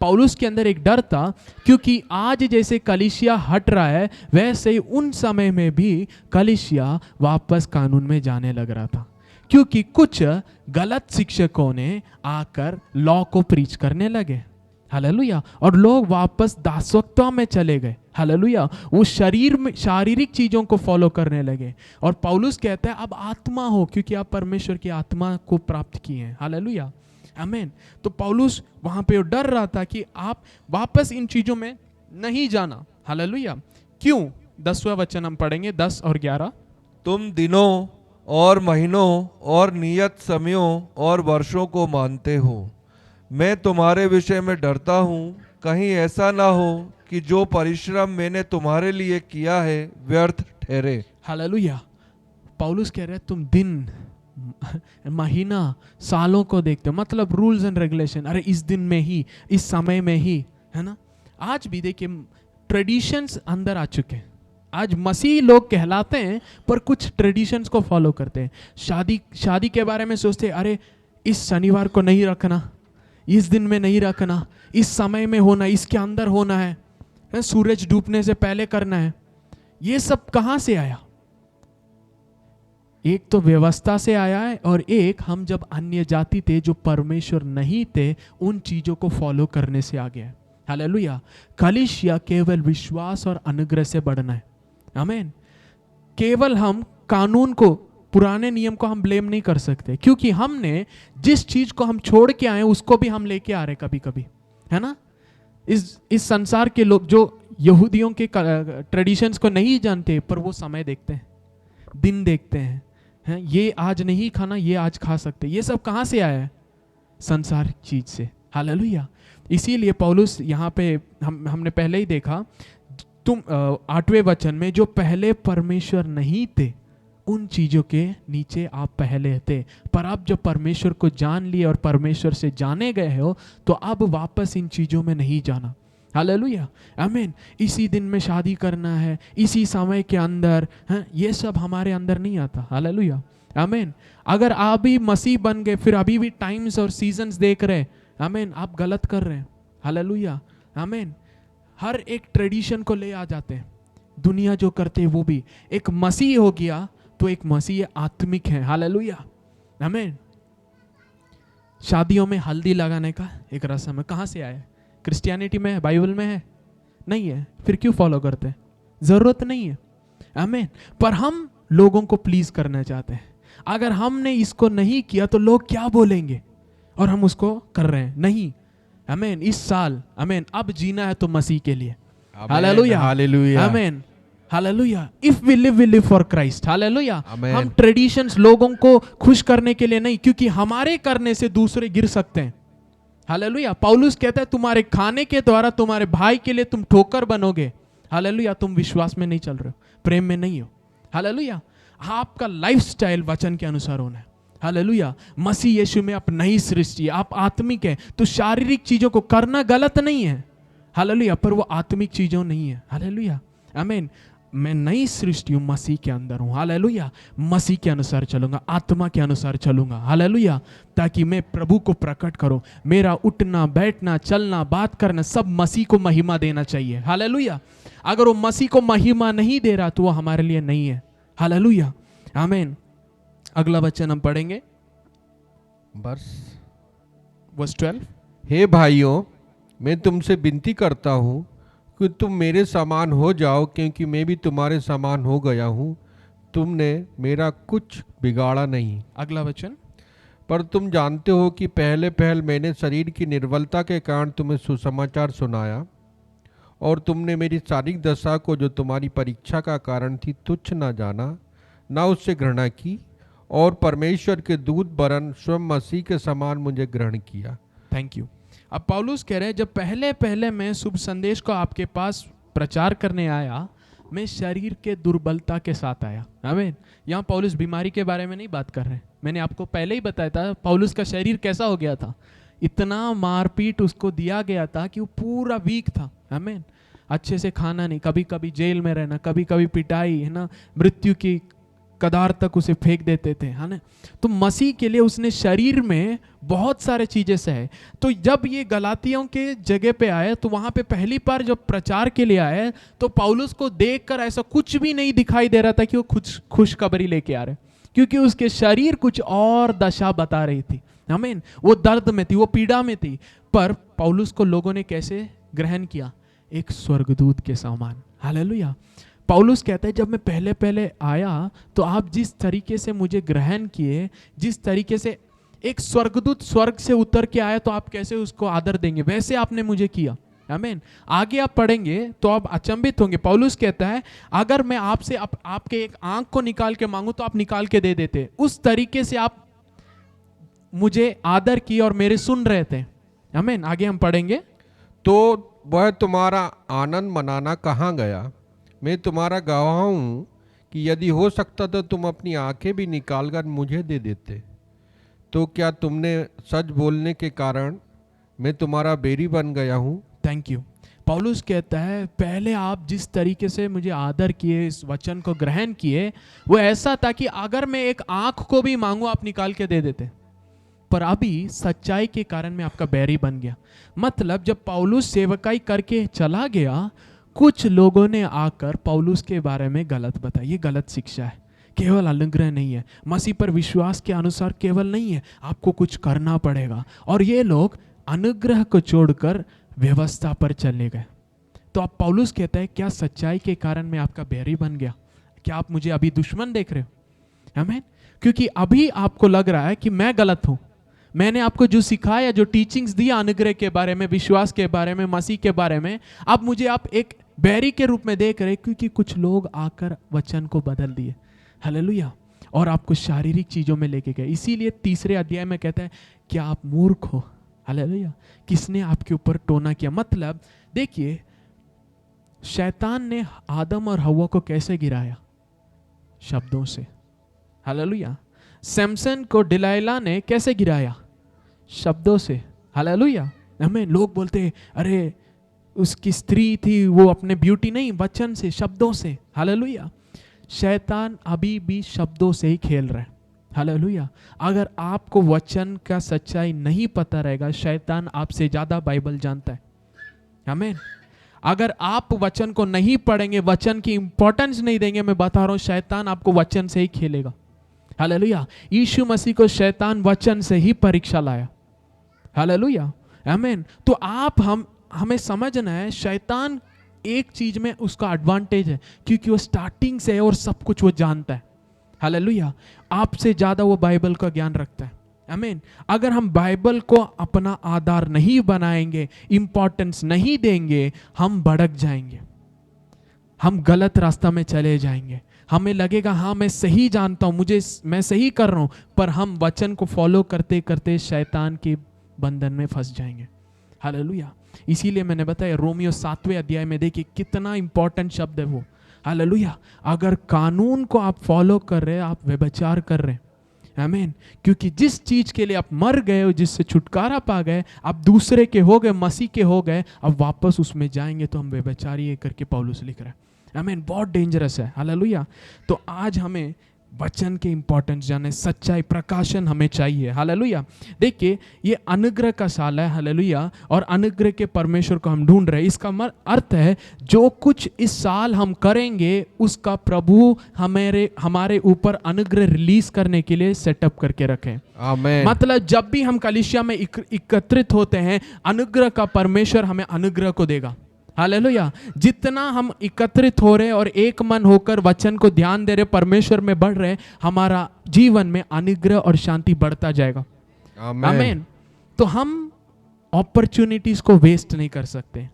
पौलुस के अंदर एक डर था, क्योंकि आज जैसे कलीसिया हट रहा है वैसे ही उन समय में भी कलीसिया वापस कानून में जाने लग रहा था, क्योंकि कुछ गलत शिक्षकों ने आकर लॉ को प्रीच करने लगे, हालेलुया। और लोग वापस दासत्व में चले गए, हालेलुया। वो शारीरिक चीजों को फॉलो करने लगे। और पौलुस कहता है अब आत्मा हो, क्योंकि आप परमेश्वर की आत्मा को प्राप्त किए हैं, हालेलुया, आमीन। तो पौलुस वहां पे डर रहा था कि आप वापस इन चीजों में नहीं जाना, हालेलुया। क्यों? 10वां वचन हम पढ़ेंगे, 10 और 11। तुम दिनों और महीनों और नियत समयों और वर्षों को मानते हो। मैं तुम्हारे विषय में डरता हूँ, कहीं ऐसा ना हो कि जो परिश्रम मैंने तुम्हारे लिए किया है व्यर्थ ठहरे। हालेलुया। पौलुस कह रहे तुम दिन, महीना, सालों को देखते हो, मतलब रूल्स एंड रेगुलेशन, अरे इस दिन में ही, इस समय में ही, है ना। आज भी देखिए ट्रेडिशंस अंदर आ चुके हैं। आज मसीह लोग कहलाते हैं पर कुछ ट्रेडिशंस को फॉलो करते हैं। शादी के बारे में सोचते हैं, अरे इस शनिवार को नहीं रखना, इस दिन में नहीं रखना, इस समय में होना, इसके अंदर होना है, सूरज डूबने से पहले करना है। ये सब कहां से आया? एक तो व्यवस्था से आया है, और एक हम जब अन्य जाति थे जो परमेश्वर नहीं थे उन चीजों को फॉलो करने से आ गया है, हालेलुया। कलीसिया केवल विश्वास और अनुग्रह से बढ़ना है, आमीन। केवल हम कानून को, पुराने नियम को हम ब्लेम नहीं कर सकते, क्योंकि हमने जिस चीज को हम छोड़ के आए उसको भी हम लेके आ रहे कभी कभी, है ना। इस संसार के लोग जो यहूदियों के ट्रेडिशंस को नहीं जानते, पर वो समय देखते हैं, दिन देखते हैं, ये आज नहीं खाना, ये आज खा सकते। ये सब कहां से आया है? संसार चीज से, हालेलुया। इसीलिए पौलुस यहाँ पे हमने पहले ही देखा, तुम 8वें वचन में, जो पहले परमेश्वर नहीं थे उन चीजों के नीचे आप पहले थे, पर अब जब परमेश्वर को जान लिए और परमेश्वर से जाने गए हो तो अब वापस इन चीजों में नहीं जाना, हालेलुया, आमीन। इसी दिन में शादी करना है, इसी समय के अंदर, ये सब हमारे अंदर नहीं आता, हालेलुया, आमीन। अगर आप भी मसीह बन गए फिर अभी भी टाइम्स और सीजन्स देख रहे, आमीन, आप गलत कर रहे हैं, हालेलुया, आमीन। हर एक ट्रेडिशन को ले आ जाते हैं, दुनिया जो करते हैं वो भी। एक मसीह हो गया तो एक मसीह आत्मिक है, हालेलुया, आमीन। शादियों में हल्दी लगाने का एक रस्म है, कहां से आया? क्रिश्चियनिटी में है, बाइबल में है? नहीं है, फिर क्यों फॉलो करते हैं? जरूरत नहीं है, आमीन। पर हम लोगों को प्लीज करना चाहते हैं। अगर हमने इसको नहीं किया तो लोग क्या बोलेंगे, और हम उसको कर रहे हैं नहीं, आमीन। इस साल, आमीन, अब जीना है तो मसीह के लिए, हालेलुया, हालेलुया, आमीन, hallelujah. If we live for Christ, hallelujah. हम ट्रेडिशंस लोगों को खुश करने के लिए नहीं, क्योंकि हमारे करने से दूसरे गिर सकते हैं, हालेलुया। पौलुस कहता है तुम्हारे खाने के द्वारा तुम्हारे भाई के लिए तुम ठोकर बनोगे, हालेलुया। तुम विश्वास में नहीं चल रहे हो, प्रेम में नहीं हो, हालेलुया। आपका लाइफस्टाइल वचन के अनुसार होना है, हालेलुया। मसीह यीशु में आप नई सृष्टि, आप आत्मिक है, तो शारीरिक चीजों को करना गलत नहीं है, हालेलुया, पर वो आत्मिक चीजों नहीं है, हालेलुया, आमीन। मैं नई सृष्टि हूं, मसीह के अंदर हूं, हालेलुया। मसीह के अनुसार चलूंगा, आत्मा के अनुसार चलूंगा, हालेलुया, ताकि मैं प्रभु को प्रकट करूं। मेरा उठना, बैठना, चलना, बात करना सब मसीह को महिमा देना चाहिए, हालेलुया। अगर वो मसीह को महिमा नहीं दे रहा तो वो हमारे लिए नहीं है, हालेलुया, आमीन। अगला वचन हम पढ़ेंगे, वर्स 12। हे भाइयों, मैं तुमसे विनती करता हूं कि तुम मेरे समान हो जाओ, क्योंकि मैं भी तुम्हारे समान हो गया हूं। तुमने मेरा कुछ बिगाड़ा नहीं। अगला वचन, पर तुम जानते हो कि पहले मैंने शरीर की निर्बलता के कारण तुम्हें सुसमाचार सुनाया, और तुमने मेरी शारीरिक दशा को, जो तुम्हारी परीक्षा का कारण थी, तुच्छ न जाना, न उससे घृणा की, और परमेश्वर के दूत वरन स्वयं मसीह के समान मुझे ग्रहण किया। Thank you. अब पौलुस कह रहे हैं जब पहले पहले मैं शुभ संदेश को आपके पास प्रचार करने आया, मैं शरीर के दुर्बलता के साथ आया। आमीन। यहाँ पौलुस बीमारी के बारे में नहीं बात कर रहे। मैंने आपको पहले ही बताया था पौलुस का शरीर कैसा हो गया था। इतना मारपीट उसको दिया गया था कि वो पूरा वीक था। आमीन। अच्छे से खाना नहीं, कभी कभी जेल में रहना, कभी कभी पिटाई, है ना, मृत्यु की कदार तक उसे फेंक देते थे, है ना। तो मसीह के लिए उसने शरीर में बहुत सारे चीजें सहे। तो जब ये गलातियों के जगह पे आए तो वहां पे पहली बार जब प्रचार के लिए आए तो पौलुस को देखकर ऐसा कुछ भी नहीं दिखाई दे रहा था कि वो खुशखबरी लेके आ रहे, क्योंकि उसके शरीर कुछ और दशा बता रही थी। आमीन। वो दर्द में थी, वो पीड़ा में थी। पर पौलुस को लोगों ने कैसे ग्रहण किया? एक स्वर्गदूत के समान। हालेलुया। पौलुस कहता है जब मैं पहले पहले आया तो आप जिस तरीके से मुझे ग्रहण किए, जिस तरीके से एक स्वर्गदूत स्वर्ग से उतर के आया तो आप कैसे उसको आदर देंगे, वैसे आपने मुझे किया। आमीन। आगे आप पढ़ेंगे तो आप अचंभित होंगे। पौलुस कहता है अगर मैं आपसे आपके एक आंख को निकाल के मांगू तो आप निकाल के दे देते। उस तरीके से आप मुझे आदर किए और मेरे सुन रहे थे। आमीन। आगे हम पढ़ेंगे। तो वह तुम्हारा आनंद मनाना कहाँ गया? मैं तुम्हारा गवाह हूँ कि यदि हो सकता तो तुम अपनी आंखें भी निकाल कर मुझे दे देते। तो क्या तुमने सच बोलने के कारण मैं तुम्हारा बेरी बन गया हूँ? Thank you. पौलुस कहता है पहले आप जिस तरीके से मुझे आदर किए, इस वचन को ग्रहण किए, वो ऐसा था कि अगर मैं एक आंख को भी मांगू आप निकाल के दे देते। पर अभी सच्चाई के कारण मैं आपका बैरी बन गया। मतलब जब पौलुस सेवकाई करके चला गया, कुछ लोगों ने आकर पौलुस के बारे में गलत बताया। ये गलत शिक्षा है। केवल अनुग्रह नहीं है, मसीह पर विश्वास के अनुसार केवल नहीं है, आपको कुछ करना पड़ेगा। और ये लोग अनुग्रह को छोड़कर व्यवस्था पर चले गए। तो अब पौलुस कहता है क्या सच्चाई के कारण मैं आपका बैरी बन गया? क्या आप मुझे अभी दुश्मन देख रहे हो? आमीन। क्योंकि अभी आपको लग रहा है कि मैं गलत हूं। मैंने आपको जो सिखाया, जो टीचिंग्स दिया अनुग्रह के बारे में, विश्वास के बारे में, मसीह के बारे में, अब मुझे आप एक बैरी के रूप में देख रहे, क्योंकि कुछ लोग आकर वचन को बदल दिए। हालेलुया। और आपको शारीरिक चीजों में लेके गए। इसीलिए 3 अध्याय में कहता है क्या आप मूर्ख हो? हालेलुया। किसने आपके ऊपर टोना किया? मतलब देखिए, शैतान ने आदम और हव्वा को कैसे गिराया? शब्दों से। हालेलुया। सैमसन को डिलाइला ने कैसे गिराया? शब्दों से। हालेलुया। हमें लोग बोलते अरे उसकी स्त्री थी, वो अपने ब्यूटी नहीं, वचन से, शब्दों से। हालेलुया। शैतान अभी भी शब्दों से ही खेल रहा है। हालेलुया। अगर आपको वचन का सच्चाई नहीं पता रहेगा, शैतान आपसे ज्यादा बाइबल जानता है। आमीन। अगर आप वचन को नहीं पढ़ेंगे, वचन की इंपॉर्टेंस नहीं देंगे, मैं बता रहा हूं शैतान आपको वचन से ही खेलेगा। हालेलुया। यीशु मसीह को शैतान वचन से ही परीक्षा लाया। हालेलुया। आमीन। तो हमें समझना है शैतान एक चीज में उसका एडवांटेज है, क्योंकि वो स्टार्टिंग से है और सब कुछ वो जानता है। हालेलुया। आपसे ज्यादा वो बाइबल का ज्ञान रखता है। आमीन। अगर हम बाइबल को अपना आधार नहीं बनाएंगे, इंपॉर्टेंस नहीं देंगे, हम भड़क जाएंगे, हम गलत रास्ता में चले जाएंगे। हमें लगेगा हाँ मैं सही जानता हूं, मैं सही कर रहा हूं, पर हम वचन को फॉलो करते करते शैतान के बंधन में फंस जाएंगे। हालेलुया। इसीलिए मैंने बताया रोमियो 7वें अध्याय में देखिए कितना इंपॉर्टेंट शब्द है वो। हालेलुया। अगर कानून को आप फॉलो कर रहे हैं, आप व्यभिचार कर रहे हैं। आमीन। क्योंकि जिस चीज के लिए आप मर गए हो, जिससे छुटकारा पा गए, आप दूसरे के हो गए, मसीह के हो गए, अब वापस उसमें जाएंगे तो हम व्यभिचारी है करके पौलुस लिख रहा है। आमीन। बहुत डेंजरस है। हालेलुया। तो आज हमें वचन के इंपॉर्टेंस जाने, सच्चाई, प्रकाशन हमें चाहिए। हालेलुया। देखिए ये अनुग्रह का साल है। हालेलुया। और अनुग्रह के परमेश्वर को हम ढूंढ रहे हैं। इसका अर्थ है जो कुछ इस साल हम करेंगे उसका प्रभु हमारे ऊपर अनुग्रह रिलीज करने के लिए सेटअप करके रखें। आमीन। मतलब जब भी हम कलीसिया में एकत्रित होते हैं, अनुग्रह का परमेश्वर हमें अनुग्रह को देगा। हालेलुया। जितना हम एकत्रित हो रहे और एक मन होकर वचन को ध्यान दे रहे, परमेश्वर में बढ़ रहे, हमारा जीवन में अनुग्रह और शांति बढ़ता जाएगा। आमीन। तो हम अपॉर्चुनिटीज को वेस्ट नहीं कर सकते।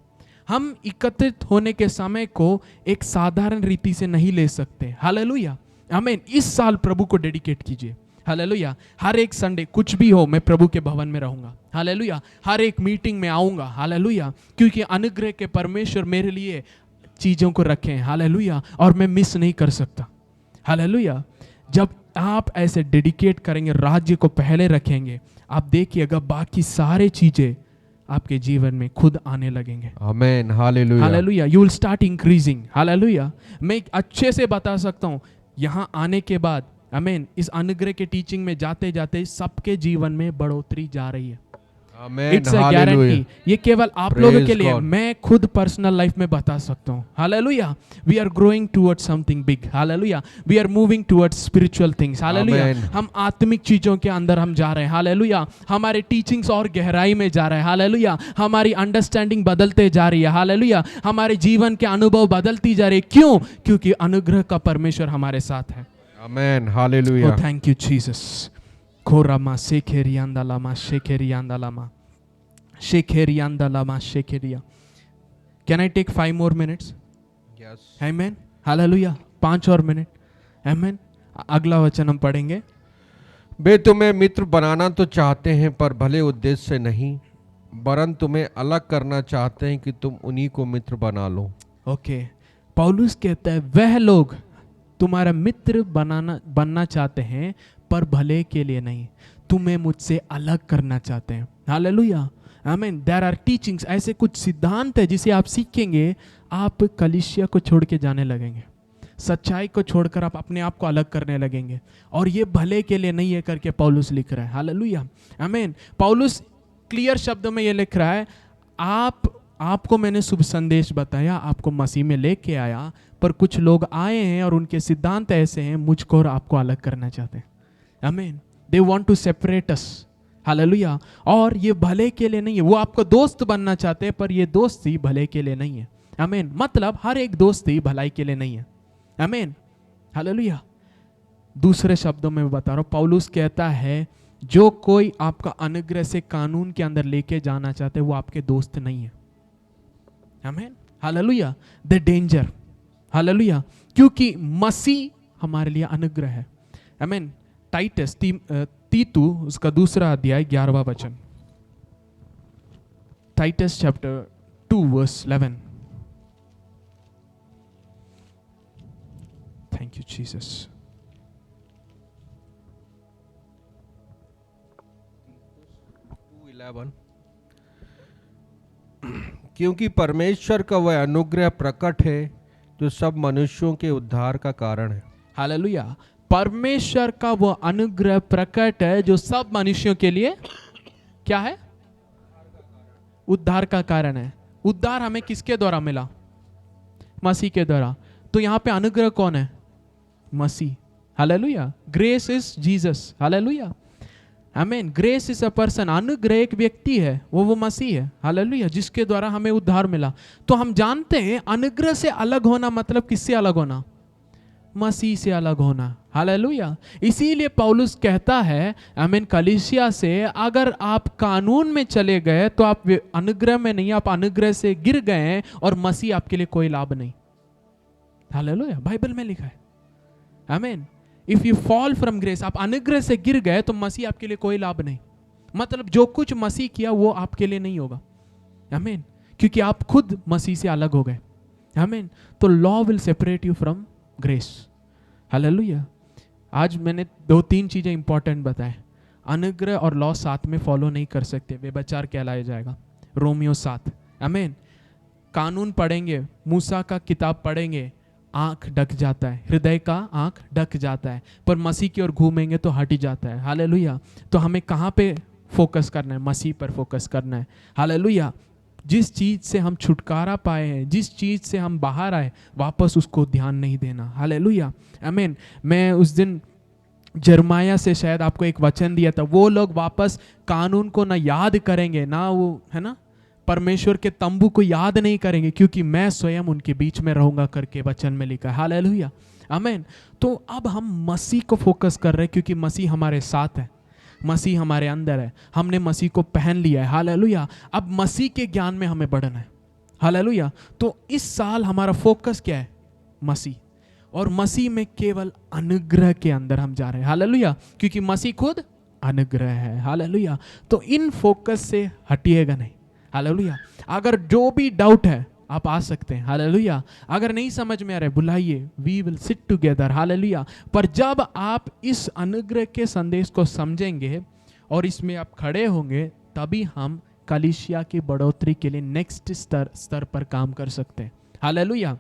हम एकत्रित होने के समय को एक साधारण रीति से नहीं ले सकते। हालेलुया। आमीन। इस साल प्रभु को डेडिकेट कीजिए। हालेलुया। हर एक संडे कुछ भी हो मैं प्रभु के भवन में रहूंगा, हालेलुया। हर एक मीटिंग में आऊंगा, हालेलुया, क्योंकि अनुग्रह के परमेश्वर मेरे लिए चीजों को रखे हैं, हालेलुया, और मैं मिस नहीं कर सकता, हालेलुया। जब आप ऐसे डेडिकेट करेंगे, राज्य को पहले रखेंगे, आप देखिएगा बाकी सारे चीजें आपके जीवन में खुद आने लगेंगे। Amen, hallelujah, hallelujah. You will start increasing, hallelujah. मैं अच्छे से बता सकता हूं यहां आने के बाद, आमीन, इस अनुग्रह के टीचिंग में जाते जाते सबके जीवन में बढ़ोतरी जा रही है। आमेन, इट्स अ गारंटी। ये केवल आप लोगों के लिए, मैं खुद पर्सनल लाइफ में बता सकता हूँ, hallelujah. We are growing towards something big, hallelujah. We are moving towards spiritual things, hallelujah. हम आत्मिक चीजों के अंदर हम जा रहे हैं, हालेलुया। हमारे टीचिंग्स और गहराई में जा रहे हैं, हालेलुया। हमारी अंडरस्टैंडिंग बदलते जा रही है, हालेलुया। हमारे जीवन के अनुभव बदलती जा रही है। क्यों? क्योंकि अनुग्रह का परमेश्वर हमारे साथ है। Amen, hallelujah. Thank you Jesus. खोरामा शेखेरियांदालामा शेखेरियांदालामा शेखेरियांदालामा शेखेरिया। Can I take 5 more minutes? Yes, amen, hallelujah. 5 और मिनट, आमेन। अगला वचन हम पढ़ेंगे। वे तुम्हें मित्र बनाना तो चाहते हैं पर भले उद्देश्य से नहीं, वरन तुम्हें अलग करना चाहते हैं कि तुम उन्हीं को मित्र बना लो। ओके, पौलुस कहता है वह लोग तुम्हारा मित्र बनना चाहते हैं पर भले के लिए नहीं, तुम्हें मुझसे अलग करना चाहते हैं, हालेलुया, आमीन। देयर आर टीचिंग्स, ऐसे कुछ सिद्धांत है जिसे आप सीखेंगे, आप कलीसिया को छोड़ के जाने लगेंगे, सच्चाई को छोड़कर आप अपने आप को अलग करने लगेंगे, और ये भले के लिए नहीं है करके पौलुस लिख रहा है, हालेलुया, आमीन। पौलुस क्लियर शब्दों में ये लिख रहा है, आपको मैंने शुभ संदेश बताया, आपको मसीह में लेके आया, पर कुछ लोग आए हैं और उनके सिद्धांत ऐसे हैं, मुझको और आपको अलग करना चाहते हैं, आमीन। They want to separate us, hallelujah. और ये भले के लिए नहीं है। वो आपको दोस्त बनना चाहते हैं पर ये दोस्ती भले के लिए नहीं है, आमीन। मतलब हर एक दोस्ती भलाई के लिए नहीं है, आमीन, हालेलुया। दूसरे शब्दों में मैं बता रहा हूं, पौलुस कहता है जो कोई आपका अनुग्रह से कानून के अंदर लेके जाना चाहते हैं वो आपके दोस्त नहीं है, आमीन, हालेलुया। द डेंजर, हालेलुया, क्योंकि मसीह हमारे लिए अनुग्रह है, आमीन। टाइटस तीतु उसका दूसरा अध्याय 11वां वचन, Titus chapter 2 verse 11। Thank you Jesus. क्योंकि परमेश्वर का वह अनुग्रह प्रकट है जो सब मनुष्यों के उद्धार का कारण है, हालेलुया। परमेश्वर का वो अनुग्रह प्रकट है जो सब मनुष्यों के लिए क्या है? उद्धार का कारण है। उद्धार हमें किसके द्वारा मिला? मसीह के द्वारा। तो यहां पे अनुग्रह कौन है? मसीह, hallelujah. Grace is Jesus, hallelujah, आमीन। ग्रेस इज अ पर्सन, अनुग्रह एक व्यक्ति है, वो मसीह है, हालेलुया, जिसके द्वारा हमें उद्धार मिला। तो हम जानते हैं अनुग्रह से अलग होना मतलब किससे अलग होना? मसीह से अलग होना, हालेलुया। इसीलिए पौलुस कहता है, आमीन, कलीसिया से, अगर आप कानून में चले गए तो आप अनुग्रह में नहीं, आप अनुग्रह से गिर गए हैं और मसीह आपके लिए कोई लाभ नहीं, हालेलुया। बाइबल में लिखा है, आमीन। If you fall from grace, आप अनुग्रह से गिर गए तो मसीह आपके लिए कोई लाभ नहीं। मतलब जो कुछ मसीह किया वो आपके लिए नहीं होगा, आमीन, क्योंकि आप खुद मसीह से अलग हो गए, आमीन। तो law will separate you from grace, hallelujah. आज मैंने 2-3 चीजें इंपॉर्टेंट बताए। अनुग्रह और लॉ साथ में फॉलो नहीं कर सकते, व्यभिचार कहलाया जाएगा, रोमियो 7, आमीन। कानून पढ़ेंगे, मूसा का किताब पढ़ेंगे, आंख ढक जाता है, हृदय का आंख ढक जाता है, पर मसीह की ओर घूमेंगे तो हट जाता है, हालेलुया। तो हमें कहाँ पे फोकस करना है? मसीह पर फोकस करना है, हालेलुया। जिस चीज से हम छुटकारा पाए हैं, जिस चीज से हम बाहर आए, वापस उसको ध्यान नहीं देना, हालेलुया, आमीन। मैं उस दिन जर्माया से शायद आपको एक वचन दिया था, वो लोग वापस कानून को ना याद करेंगे, ना वो है ना परमेश्वर के तंबू को याद नहीं करेंगे, क्योंकि मैं स्वयं उनके बीच में रहूंगा करके वचन में लिखा है, हालेलुया, आमीन। तो अब हम मसीह को फोकस कर रहे हैं, क्योंकि मसीह हमारे साथ है, मसीह हमारे अंदर है, हमने मसीह को पहन लिया है, हालेलुया। अब मसीह के ज्ञान में हमें बढ़ना है, हालेलुया। तो इस साल हमारा फोकस क्या है? मसीह। और मसीह में केवल अनुग्रह के अंदर हम जा रहे हैं। हालेलुया, क्योंकि मसीह खुद अनुग्रह है। हालेलुया, तो इन फोकस से हटिएगा नहीं। हालेलुया, अगर जो भी डाउट है आप आ सकते हैं। हालेलुया, अगर नहीं समझ में आ रहा है बुलाइए, we will sit together. Hallelujah, पर जब आप इस अनुग्रह के संदेश को समझेंगे और इसमें आप खड़े होंगे, तभी हम कलीसिया की बढ़ोतरी के लिए नेक्स्ट स्तर पर काम कर सकते हैं। हालेलुया,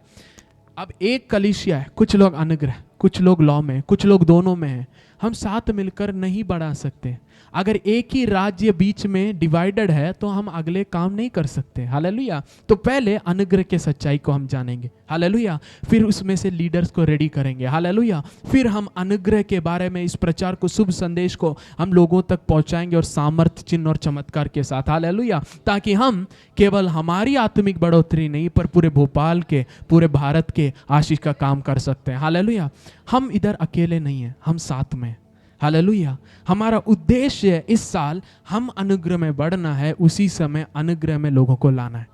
अब एक कलीसिया है, कुछ लोग अनुग्रह, कुछ लोग लॉ में, कुछ लोग दोनों में है। हम साथ मिलकर नहीं बढ़ा सकते। अगर एक ही राज्य बीच में डिवाइडेड है तो हम अगले काम नहीं कर सकते। हालेलुया, तो पहले अनुग्रह के सच्चाई को हम जानेंगे। हालेलुया, फिर उसमें से लीडर्स को रेडी करेंगे। हालेलुया, फिर हम अनुग्रह के बारे में इस प्रचार को, शुभ संदेश को हम लोगों तक पहुंचाएंगे और सामर्थ्य, चिन्ह और चमत्कार के साथ। हालेलुया, ताकि हम केवल हमारी आत्मिक बढ़ोतरी नहीं पर पूरे भोपाल के, पूरे भारत के आशीष का काम कर सकते हैं। हालेलुया, हम इधर अकेले नहीं हैं, हम साथ में। हालेलुया, हमारा उद्देश्य इस साल हम अनुग्रह में बढ़ना है, उसी समय अनुग्रह में लोगों को लाना है।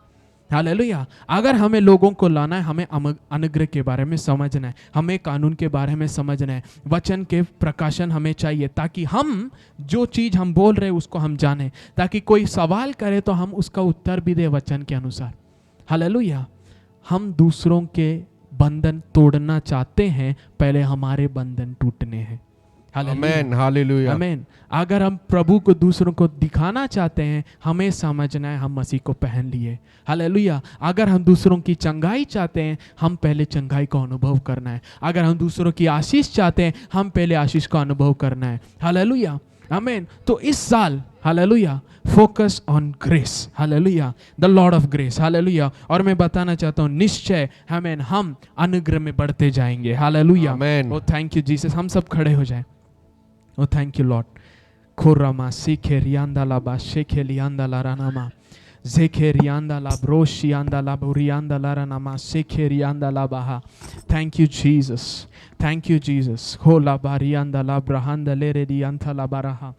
हालेलुया, अगर हमें लोगों को लाना है, हमें अनुग्रह के बारे में समझना है, हमें कानून के बारे में समझना है, वचन के प्रकाशन हमें चाहिए, ताकि हम जो चीज़ हम बोल रहे हैं उसको हम जाने, ताकि कोई सवाल करे तो हम उसका उत्तर भी दे वचन के अनुसार। हालेलुया, हम दूसरों के बंधन तोड़ना चाहते हैं, पहले हमारे बंधन टूटने हैं। आमेन, हालेलुया, आमेन। अगर हम प्रभु को दूसरों को दिखाना चाहते हैं, हमें समझना है हम मसीह को पहन लिए। हालेलुया, अगर हम दूसरों की चंगाई चाहते हैं, हम पहले चंगाई को अनुभव करना है। अगर हम दूसरों की आशीष चाहते हैं, हम पहले आशीष का अनुभव करना है। हालेलुया, आमेन। तो इस साल hallelujah focus on grace. Hallelujah, the Lord of grace. Hallelujah, और मैं बताना चाहता हूँ निश्चय आमेन हम अनुग्रह में बढ़ते जाएंगे। Hallelujah, amen. Oh thank you Jesus. हम सब खड़े हो जाएं। Oh thank you Lord. खोरामा सीखे रियांदा लाबा शेखे लियांदा लारानामा जेखे रियांदा लाब रोशियांदा लाब उरियांदा लारानामा शेखे रियांदा लाबाहा। Thank you Jesus, thank you Jesus. हो लाबा रियांदा लाब रहांदा ले रे रियांथा लाबा रहा।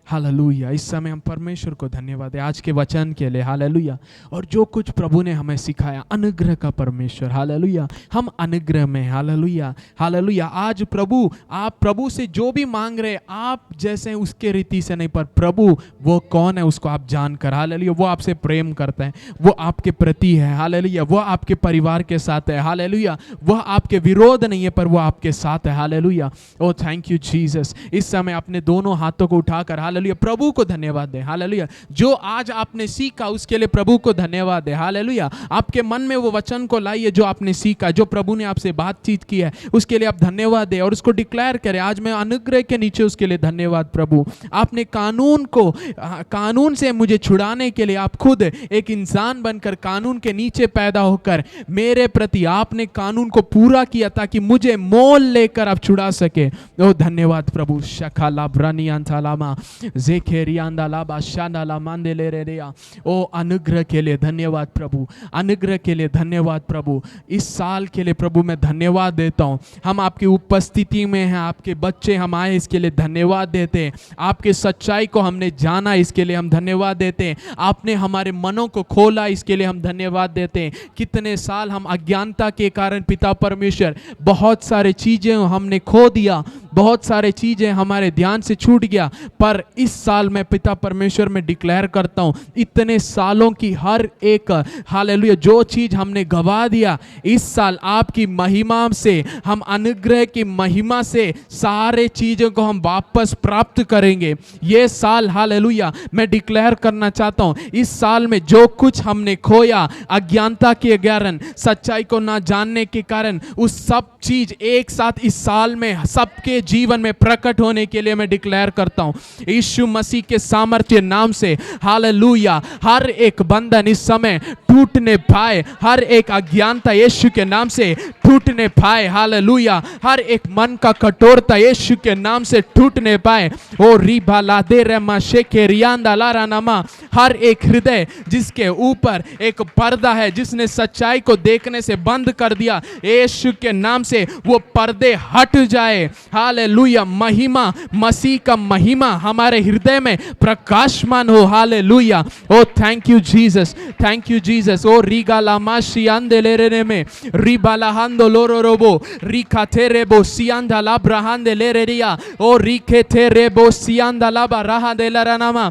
हालेलुया, इस समय हम परमेश्वर को धन्यवाद है आज के वचन के लिए। हालेलुया, और जो कुछ प्रभु ने हमें सिखाया, अनुग्रह का परमेश्वर। हालेलुया, हम अनुग्रह में। हालेलुया, हालेलुया, आज प्रभु, आप प्रभु से जो भी मांग रहे आप जैसे उसके रीति से नहीं, पर प्रभु वो कौन है उसको आप जानकर। हालेलुया, वो आपसे प्रेम करता है, वो आपके प्रति है। हालेलुया, वो आपके परिवार के साथ है। हालेलुया, वह आपके विरोध नहीं है पर वो आपके साथ है। Hallelujah, oh thank you Jesus. इस समय अपने दोनों हाथों को उठाकर हालेलुया प्रभु को धन्यवाद दे। हालेलुया, जो आज आपने सीखा उसके लिए प्रभु को धन्यवाद दे। हालेलुया, आपके मन में वो वचन को लाइए जो आपने सीखा, जो प्रभु ने आपसे बातचीत की है, उसके लिए आप धन्यवाद दे और उसको डिक्लेयर करें, आज मैं अनुग्रह के नीचे। उसके लिए धन्यवाद प्रभु, आपने कानून से मुझे छुड़ाने के लिए आप खुद एक इंसान बनकर कानून के नीचे पैदा होकर मेरे प्रति आपने कानून को पूरा किया ताकि मुझे मोल लेकर आप छुड़ा सके। ओ धन्यवाद प्रभु। शखाला ब्रानियांथालामा जेखेरियांदा लाबा शांडाला मांदेले रे रिया। ओ अनुग्रह के लिए धन्यवाद प्रभु, अनुग्रह के लिए धन्यवाद प्रभु। इस साल के लिए प्रभु मैं धन्यवाद देता हूँ। हम आपकी उपस्थिति में हैं, आपके बच्चे हम आए इसके लिए धन्यवाद देते हैं। आपके सच्चाई को हमने जाना इसके लिए हम धन्यवाद देते हैं। आपने हमारे मनों को खोला इसके लिए हम धन्यवाद देते हैं। कितने साल हम अज्ञानता के कारण पिता परमेश्वर बहुत सारे चीजें हमने खो दिया, बहुत सारे चीजें हमारे ध्यान से छूट गया, पर इस साल मैं पिता परमेश्वर में डिक्लेयर करता हूं इतने सालों की हर एक हालेलुया जो चीज हमने गवा दिया, इस साल आपकी महिमा से, हम अनुग्रह की महिमा से सारे चीजों को हम वापस प्राप्त करेंगे। ये साल हालेलुया मैं डिक्लेयर करना चाहता हूं, इस साल में जो कुछ हमने खोया अज्ञानता के कारण, सच्चाई को ना जानने के कारण, उस सब चीज एक साथ इस साल में सबके जीवन में प्रकट होने के लिए मैं डिक्लेयर करता हूं यीशु मसीह के सामर्थ्य नाम से। हालेलुया, हर एक बंधन इस समय टूटने पाए, हर एक अज्ञानता यीशु के नाम से टूटने पाए। हालेलुया, हर एक मन का कठोरता यीशु के नाम से टूटने पाए। ओ रीबा लादे रमा शेके रियांदा लारानामा, हर एक हृदय जिसके ऊपर एक पर्दा है, जिसने सच्चाई को देखने से बंद कर दिया, यीशु के नाम से वो पर्दे हट जाए। हालेलुया, महिमा, मसीह का महिमा हमारे हृदय में प्रकाशमान हो। Hallelujah. Oh thank you Jesus, thank you Jesus. ओ रीगा लामाशी आंदेलेरे में रिबालाहांदो लोरोरोबो रिकातेरेबो सियांदा लाब्राहांदे लेरेरिया ओ रिकेतेरेबो सियांदा लाबा राहादेलारानामा।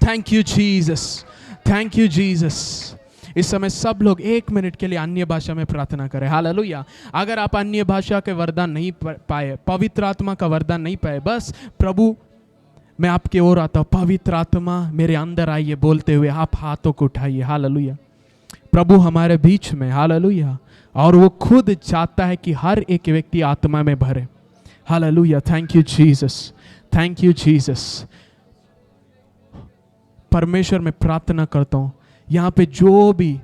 Thank you Jesus, thank you Jesus. इस समय सब लोग 1 मिनट के लिए अन्य भाषा में प्रार्थना करें। हालेलुया। अगर आप अन्य भाषा के वरदान नहीं पाए, पवित्र आत्मा का वरदान नहीं पाए, बस प्रभु मैं आपके ओर आता हूँ, पवित्र आत्मा मेरे अंदर आइए बोलते हुए आप हाथों को उठाइए। हालेलुया। प्रभु हमारे बीच में, हालेलुया, और वो खुद चाहता है कि हर एक व्यक्ति आत्मा में भरे। Hallelujah. Thank you Jesus, thank you Jesus. परमेश्वर में प्रार्थना करता हूँ, यहाँ पे जो भी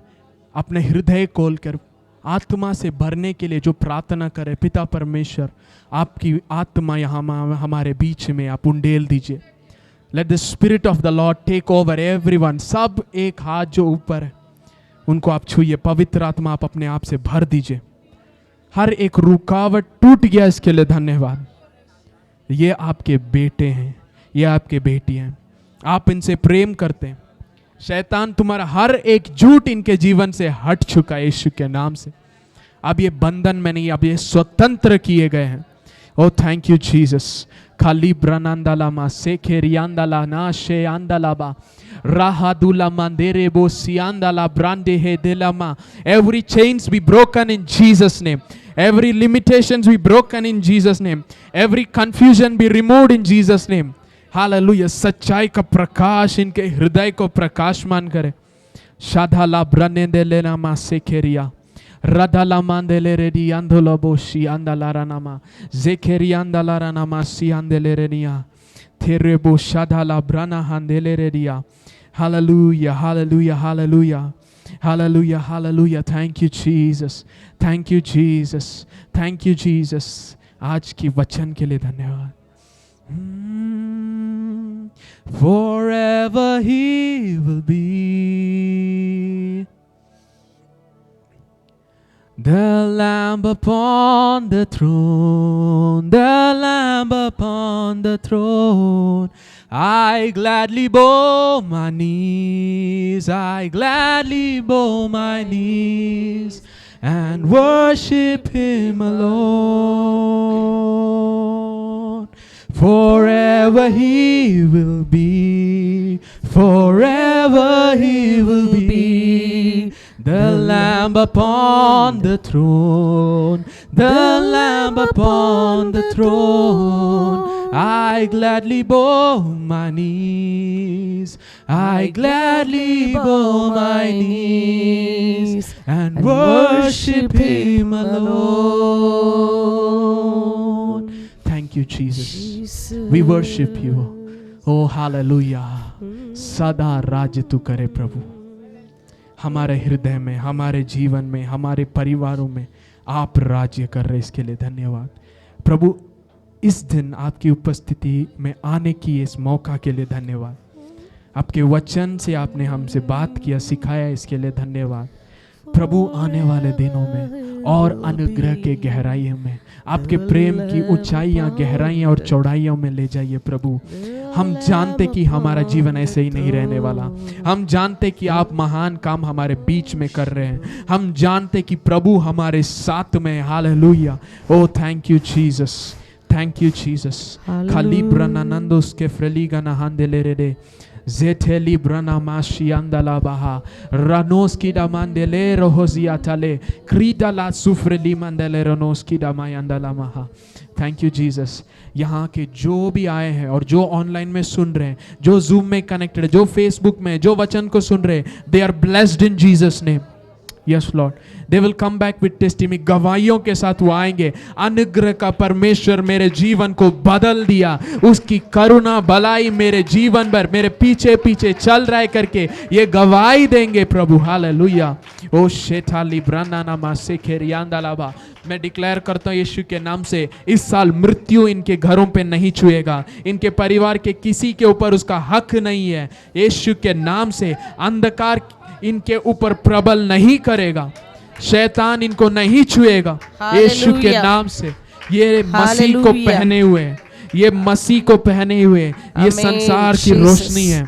अपने हृदय खोलकर आत्मा से भरने के लिए जो प्रार्थना करे, पिता परमेश्वर आपकी आत्मा यहाँ हमारे बीच में आप उंडेल दीजिए। Let the spirit of the Lord take over everyone. सब एक हाथ जो ऊपर है उनको आप छूइए। पवित्र आत्मा आप अपने आप से भर दीजिए। हर एक रुकावट टूट गया, इसके लिए धन्यवाद। ये आपके बेटे हैं, ये आपके बेटी हैं, आप इनसे प्रेम करते हैं। शैतान तुम्हारा हर एक झूठ इनके जीवन से हट चुका है यीशु के नाम से। अब ये बंधन में नहीं, अब ये स्वतंत्र किए गए हैं। ओ थैंक यू जीसस। खाली ब्रनांदालामा सेखेरियांदाला ना शे आंदालाबा राहादुला मंदेरे बो सियांदाला ब्रांडे हे दिलामा। Every chains be broken in Jesus name. Every limitations be broken in Jesus name. Every confusion be removed in Jesus name. Hallelujah. सच्चाई का प्रकाश इनके हृदय को प्रकाशमान करे। शाधाला ब्रनेंदे लेना मा सेखेरिया रदाला मांदेले रेडी आंदोला बोशी आंदालारा नामा जेखेरी आंदालारा नामा सी आंदेले रेनिया तेरे बो शाधाला ब्राना हांदेले रेडिया। Hallelujah, hallelujah, hallelujah, hallelujah, hallelujah. Thank you Jesus, thank you Jesus, thank you Jesus. आज की वचन के लिए धन्यवाद। Forever he will be the Lamb upon the throne, the Lamb upon the throne. I gladly bow my knees, I gladly bow my knees and worship him alone. Forever he will be, forever he will be the Lamb upon the throne, the Lamb upon the throne. I gladly bow my knees, I gladly bow my knees and worship him alone. Thank you, Jesus. We worship you. Oh, hallelujah. सदा राज्य तू करे प्रभु, हमारे हृदय में, हमारे जीवन में, हमारे परिवारों में आप राज्य कर रहे, इसके लिए धन्यवाद प्रभु। इस दिन आपकी उपस्थिति में आने की इस मौका के लिए धन्यवाद। आपके वचन से आपने हमसे बात किया, सिखाया, इसके लिए धन्यवाद प्रभु। आने वाले दिनों में और अनुग्रह के गहराइयों में आपके प्रेम की ऊंचाइयां, गहराइयां और चौड़ाइयों में ले जाइए प्रभु। हम जानते कि हमारा जीवन ऐसे ही नहीं रहने वाला। हम जानते कि आप महान काम हमारे बीच में कर रहे हैं। हम जानते कि प्रभु हमारे साथ में। Hallelujah. Oh thank you Jesus, thank you Jesus. खाली ब्रनानंदोस के फ्रेलिगा नहांदेले रे Zeteli brana mashi andala baha ranoski da mandele rohosiatale krida la sufreli mandele ranoski da mayandala maha। Thank you Jesus. यहाँ के जो भी आए हैं और जो ऑनलाइन में सुन रहे हैं, जो जूम में कनेक्टेड है, जो फेसबुक में, जो वचन को सुन रहे हैं, they are blessed in Jesus name. Yes Lord, they will come back with testimony. गवाहियों के साथ वो आएंगे। अनुग्रह का परमेश्वर मेरे जीवन को बदल दिया, उसकी करुणा भलाई मेरे जीवन भर मेरे पीछे पीछे चल रहा है करके ये गवाही देंगे प्रभु। हालेलुया। ओ शेथाली ब्राना मासे खेरियांदालाबा। मैं डिक्लेयर करता हूँ यीशु के नाम से, इस साल मृत्यु इनके घरों पे नहीं छुएगा, इनके परिवार के किसी के ऊपर उसका हक नहीं है। यीशु के नाम से अंधकार इनके ऊपर प्रबल नहीं करेगा, शैतान इनको नहीं छुएगा। यीशु के नाम से ये मसीह को Hallelujah. पहने हुए हैं, ये मसीह को पहने हुए, ये Amen, संसार की Jesus. रोशनी है।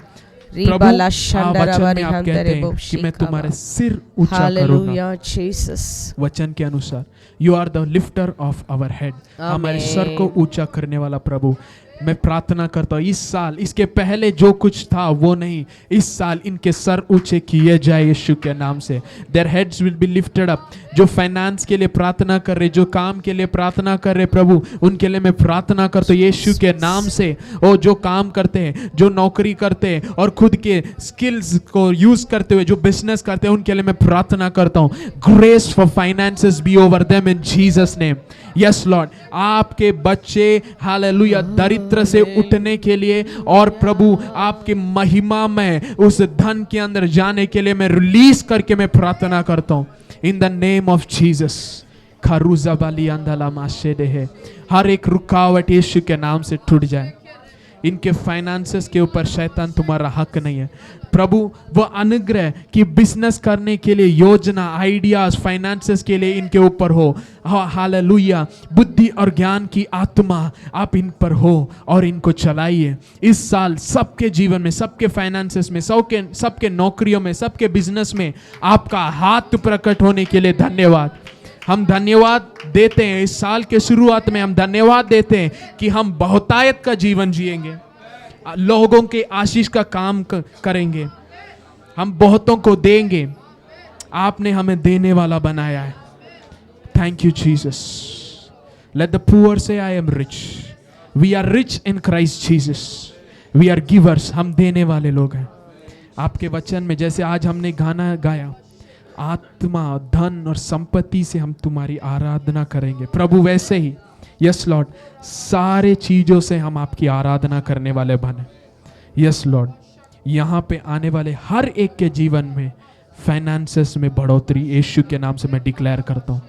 प्रभु Ribala वचन shandara में आप कहते हैं कि मैं तुम्हारे सिर ऊंचा करूंगा। Hallelujah, Jesus. वचन के अनुसार you are the lifter of our head, हमारे सर को ऊंचा करने वाला प्रभु। मैं प्रार्थना करता हूँ इस साल, इसके पहले जो कुछ था वो नहीं, इस साल इनके सर ऊंचे किए जाए यीशु के नाम से। Their heads will be lifted up. जो फाइनेंस के लिए प्रार्थना कर रहे, जो काम के लिए प्रार्थना कर रहे प्रभु, उनके लिए मैं प्रार्थना करता हूँ यीशु के नाम से। और जो काम करते हैं, जो नौकरी करते हैं और खुद के स्किल्स को यूज करते हुए जो बिजनेस करते हैं, उनके लिए मैं प्रार्थना करता हूँ grace for finances be over them in Jesus name. Yes Lord, आपके बच्चे हालेलुया दरिद्र से उठने के लिए और प्रभु आपकी महिमा में उस धन के अंदर जाने के लिए मैं रिलीज करके मैं प्रार्थना करता हूं in the name of Jesus. खरूजा बाली अंदला माशेदे है, हर एक रुकावट यीशु के नाम से टूट जाए। इनके फाइनेंसेस के ऊपर शैतान तुम्हारा हक नहीं है प्रभु। वो अनुग्रह कि बिजनेस करने के लिए योजना, आइडियाज, फाइनेंसेस के लिए इनके ऊपर हो। हालेलुया, बुद्धि और ज्ञान की आत्मा आप इन पर हो और इनको चलाइए। इस साल सबके जीवन में, सबके फाइनेंसेस में, सबके नौकरियों में, सबके बिजनेस में आपका हाथ प्रकट होने के लिए धन्यवाद। हम धन्यवाद देते हैं, इस साल के शुरुआत में हम धन्यवाद देते हैं कि हम बहुतायत का जीवन जिएंगे, लोगों के आशीष का काम करेंगे, हम बहुतों को देंगे। आपने हमें देने वाला बनाया है। Thank you Jesus. Let the poor say I am rich. We are rich in Christ Jesus. We are givers. हम देने वाले लोग हैं। आपके वचन में जैसे आज हमने गाना गाया, आत्मा, धन और संपत्ति से हम तुम्हारी आराधना करेंगे प्रभु, वैसे ही यस लॉर्ड सारे चीजों से हम आपकी आराधना करने वाले बने। यस लॉर्ड, यहाँ पे आने वाले हर एक के जीवन में फाइनेंसेस में बढ़ोतरी यीशु के नाम से मैं डिक्लेयर करता हूँ।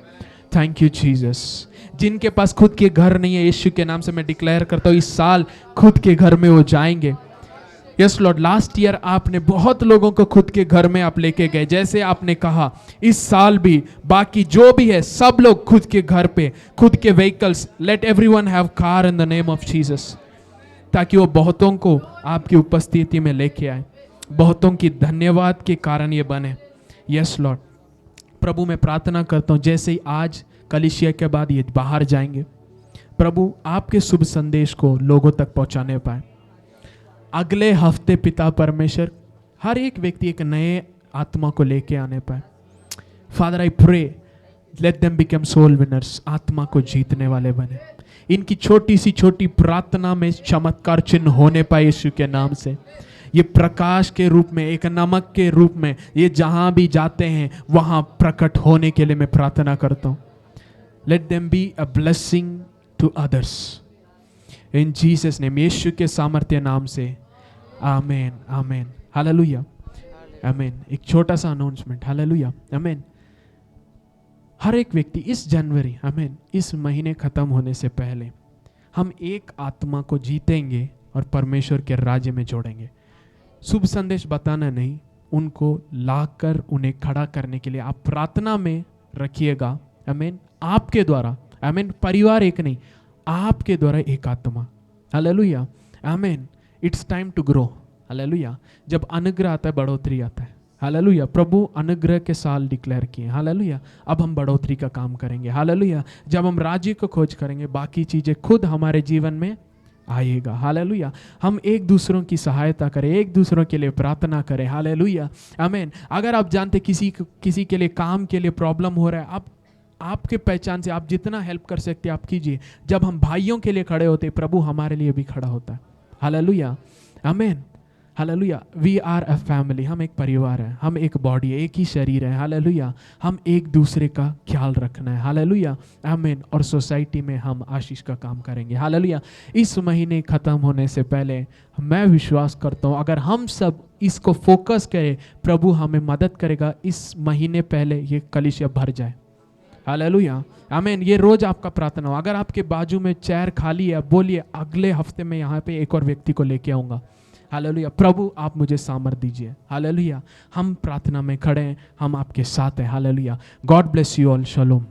Thank you Jesus. जिनके पास खुद के घर नहीं है, यीशु के नाम से मैं डिक्लेयर करता हूँ इस साल खुद के घर में वो जाएंगे। यस लॉर्ड, लास्ट ईयर आपने बहुत लोगों को खुद के घर में आप लेके गए, जैसे आपने कहा इस साल भी बाकी जो भी है सब लोग खुद के घर पे, खुद के vehicles, late everyone have car in the name of Jesus, ताकि वो बहुतों को आपकी उपस्थिति में लेके आए, बहुतों की धन्यवाद के कारण ये बने। यस लॉर्ड, प्रभु मैं प्रार्थना करता हूँ जैसे ही आज कलीसिया के बाद ये बाहर जाएंगे प्रभु, आपके शुभ संदेश को लोगों तक पहुंचाने पाए। अगले हफ्ते पिता परमेश्वर हर एक व्यक्ति एक नए आत्मा को लेके आने पाए। Father I pray let them become soul winners, आत्मा को जीतने वाले बने। इनकी छोटी सी छोटी प्रार्थना में चमत्कार चिन्ह होने पाए यीशु के नाम से। ये प्रकाश के रूप में, एक नमक के रूप में ये जहां भी जाते हैं वहां प्रकट होने के लिए मैं प्रार्थना करता हूं। Let them be a blessing to others in Jesus name, Yeshu के सामर्थ्य नाम से। Amen, amen, hallelujah, amen. एक छोटा सा अनाउंसमेंट, हालेलुया, आमेन। हर एक व्यक्ति इस जनवरी, आमेन, इस महीने खत्म होने से पहले हम एक आत्मा को जीतेंगे और परमेश्वर के राज्य में जोड़ेंगे। शुभ संदेश बताना नहीं, उनको लाकर उन्हें खड़ा करने के लिए आप प्रार्थना में रखिएगा। आमेन, आपके द्वारा, आमेन, परिवार एक नहीं, आपके द्वारा एक आत्मा। Hallelujah, amen. It's time to grow. Hallelujah. जब अनुग्रह आता है बढ़ोतरी आता है। हालेलुया। प्रभु अनुग्रह के साल डिक्लेयर किए। हालेलुया। अब हम बढ़ोतरी का काम करेंगे। हालेलुया। जब हम राज्य को खोज करेंगे बाकी चीजें खुद हमारे जीवन में आएगा। हालेलुया। हम एक दूसरों की सहायता करें, एक दूसरों के लिए प्रार्थना करें। हालेलुया, आमेन। अगर आप जानते किसी के लिए काम के लिए प्रॉब्लम हो रहा है, आपके पहचान से आप जितना हेल्प कर सकते हैं आप कीजिए। जब हम भाइयों के लिए खड़े होते प्रभु हमारे लिए भी खड़ा होता है। Hallelujah, amen, hallelujah. We are a family, हम एक परिवार है, हम एक बॉडी है, एक ही शरीर है। हालेलुया। हम एक दूसरे का ख्याल रखना है। हालेलुया, आमेन। और सोसाइटी में हम आशीष का काम करेंगे। हालेलुया। इस महीने खत्म होने से पहले मैं विश्वास करता हूँ अगर हम सब इसको फोकस करें प्रभु हमें मदद करेगा, इस महीने पहले ये कलीसिया भर जाए। हालेलुया, आमीन। ये रोज आपका प्रार्थना हो। अगर आपके बाजू में चेयर खाली है बोलिए अगले हफ्ते में यहाँ पे एक और व्यक्ति को लेके आऊंगा। हालेलुया। प्रभु आप मुझे सामर्थ दीजिए। हालेलुया। हम प्रार्थना में खड़े हैं, हम आपके साथ हैं। Hallelujah. God bless you all. शलोम।